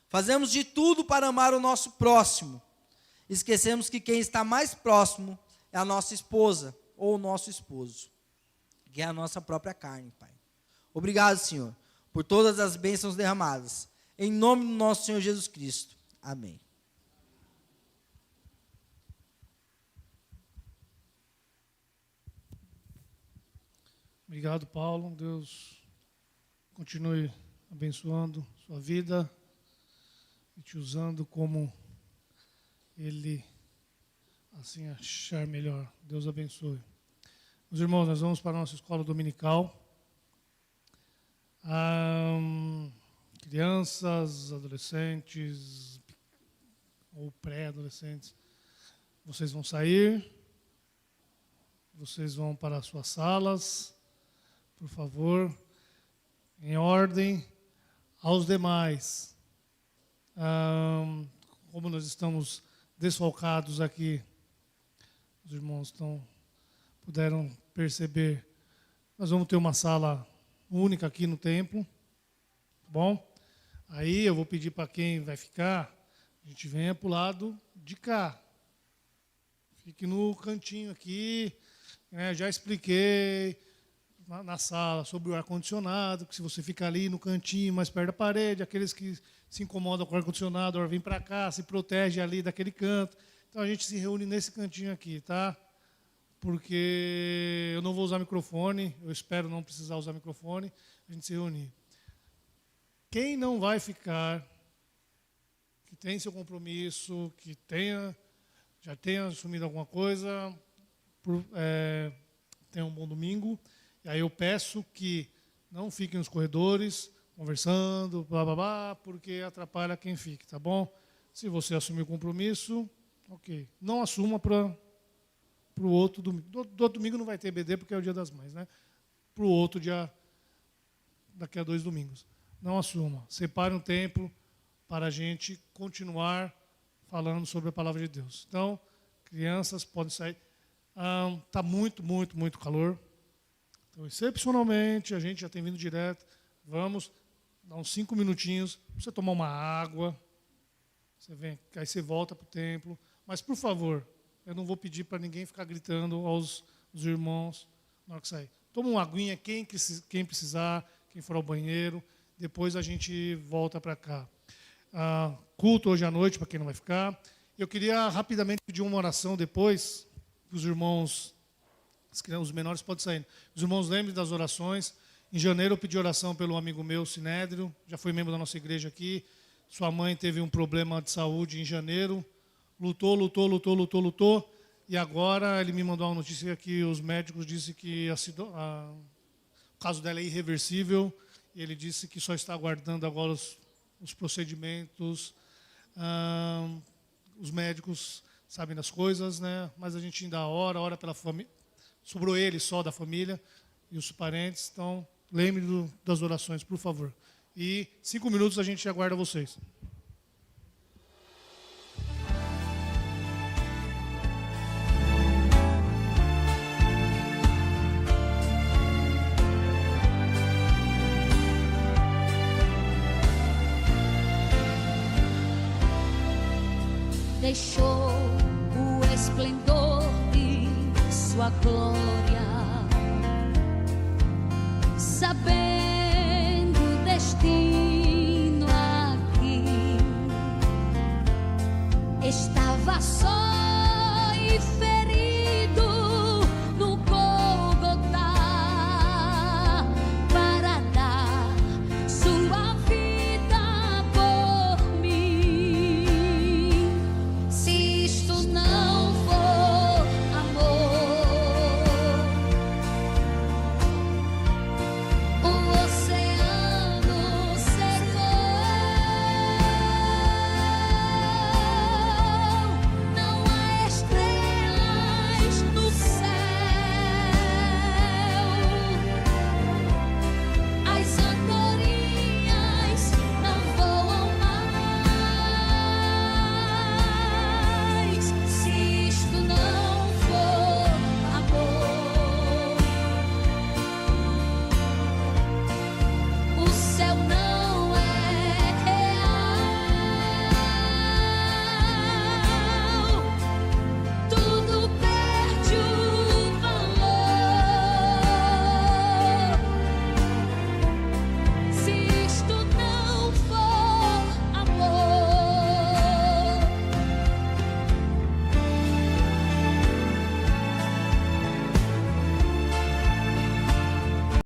Fazemos de tudo para amar o nosso próximo. Esquecemos que quem está mais próximo é a nossa esposa ou o nosso esposo, que é a nossa própria carne, Pai. Obrigado, Senhor, por todas as bênçãos derramadas. Em nome do nosso Senhor Jesus Cristo. Amém. Obrigado, Paulo. Deus continue abençoando sua vida e te usando como Ele assim achar melhor. Deus abençoe. Meus irmãos, nós vamos para a nossa escola dominical. Crianças, adolescentes ou pré-adolescentes, vocês vão sair, vocês vão para as suas salas, por favor, em ordem. Aos demais, como nós estamos desfalcados aqui, os irmãos puderam perceber, nós vamos ter uma sala única aqui no templo, tá bom? Aí eu vou pedir para quem vai ficar, a gente venha para o lado de cá. Fique no cantinho aqui, né? Já expliquei na sala sobre o ar-condicionado, que se você ficar ali no cantinho, mais perto da parede, aqueles que se incomodam com o ar-condicionado, vem para cá, se protege ali daquele canto. Então a gente se reúne nesse cantinho aqui, tá? Porque eu não vou usar microfone, eu espero não precisar usar microfone, a gente se reunir. Quem não vai ficar, que tem seu compromisso, que já tenha assumido alguma coisa, tenha um bom domingo. E aí eu peço que não fiquem nos corredores, conversando, blá, blá, blá, porque atrapalha quem fique, tá bom? Se você assumir o compromisso, ok. Não assuma para o outro domingo. Do outro domingo não vai ter BD, porque é o Dia das Mães, né? Para o outro dia, daqui a 2 domingos. Não assuma. Separe um tempo para a gente continuar falando sobre a palavra de Deus. Então, crianças podem sair. Está muito, muito, muito calor. Então, excepcionalmente, a gente já tem vindo direto. Vamos dar uns 5 minutinhos para você tomar uma água. Você vem, aí você volta para o templo. Mas, por favor, eu não vou pedir para ninguém ficar gritando aos irmãos na hora que sair. Toma uma aguinha, quem precisar, quem for ao banheiro. Depois a gente volta para cá. Culto hoje à noite, para quem não vai ficar. Eu queria rapidamente pedir uma oração depois, que os irmãos, os menores podem sair. Os irmãos lembrem das orações. Em janeiro eu pedi oração pelo amigo meu, Sinédrio, já foi membro da nossa igreja aqui. Sua mãe teve um problema de saúde em janeiro. Lutou. E agora ele me mandou uma notícia que os médicos disseram que o caso dela é irreversível. E ele disse que só está aguardando agora os procedimentos. Os médicos sabem das coisas, né? Mas a gente ainda ora pela família. Sobrou ele só da família e os parentes. Então, lembre das orações, por favor. E 5 minutos a gente aguarda vocês. Deixou o esplendor de sua glória, sabendo o destino aqui, estava só.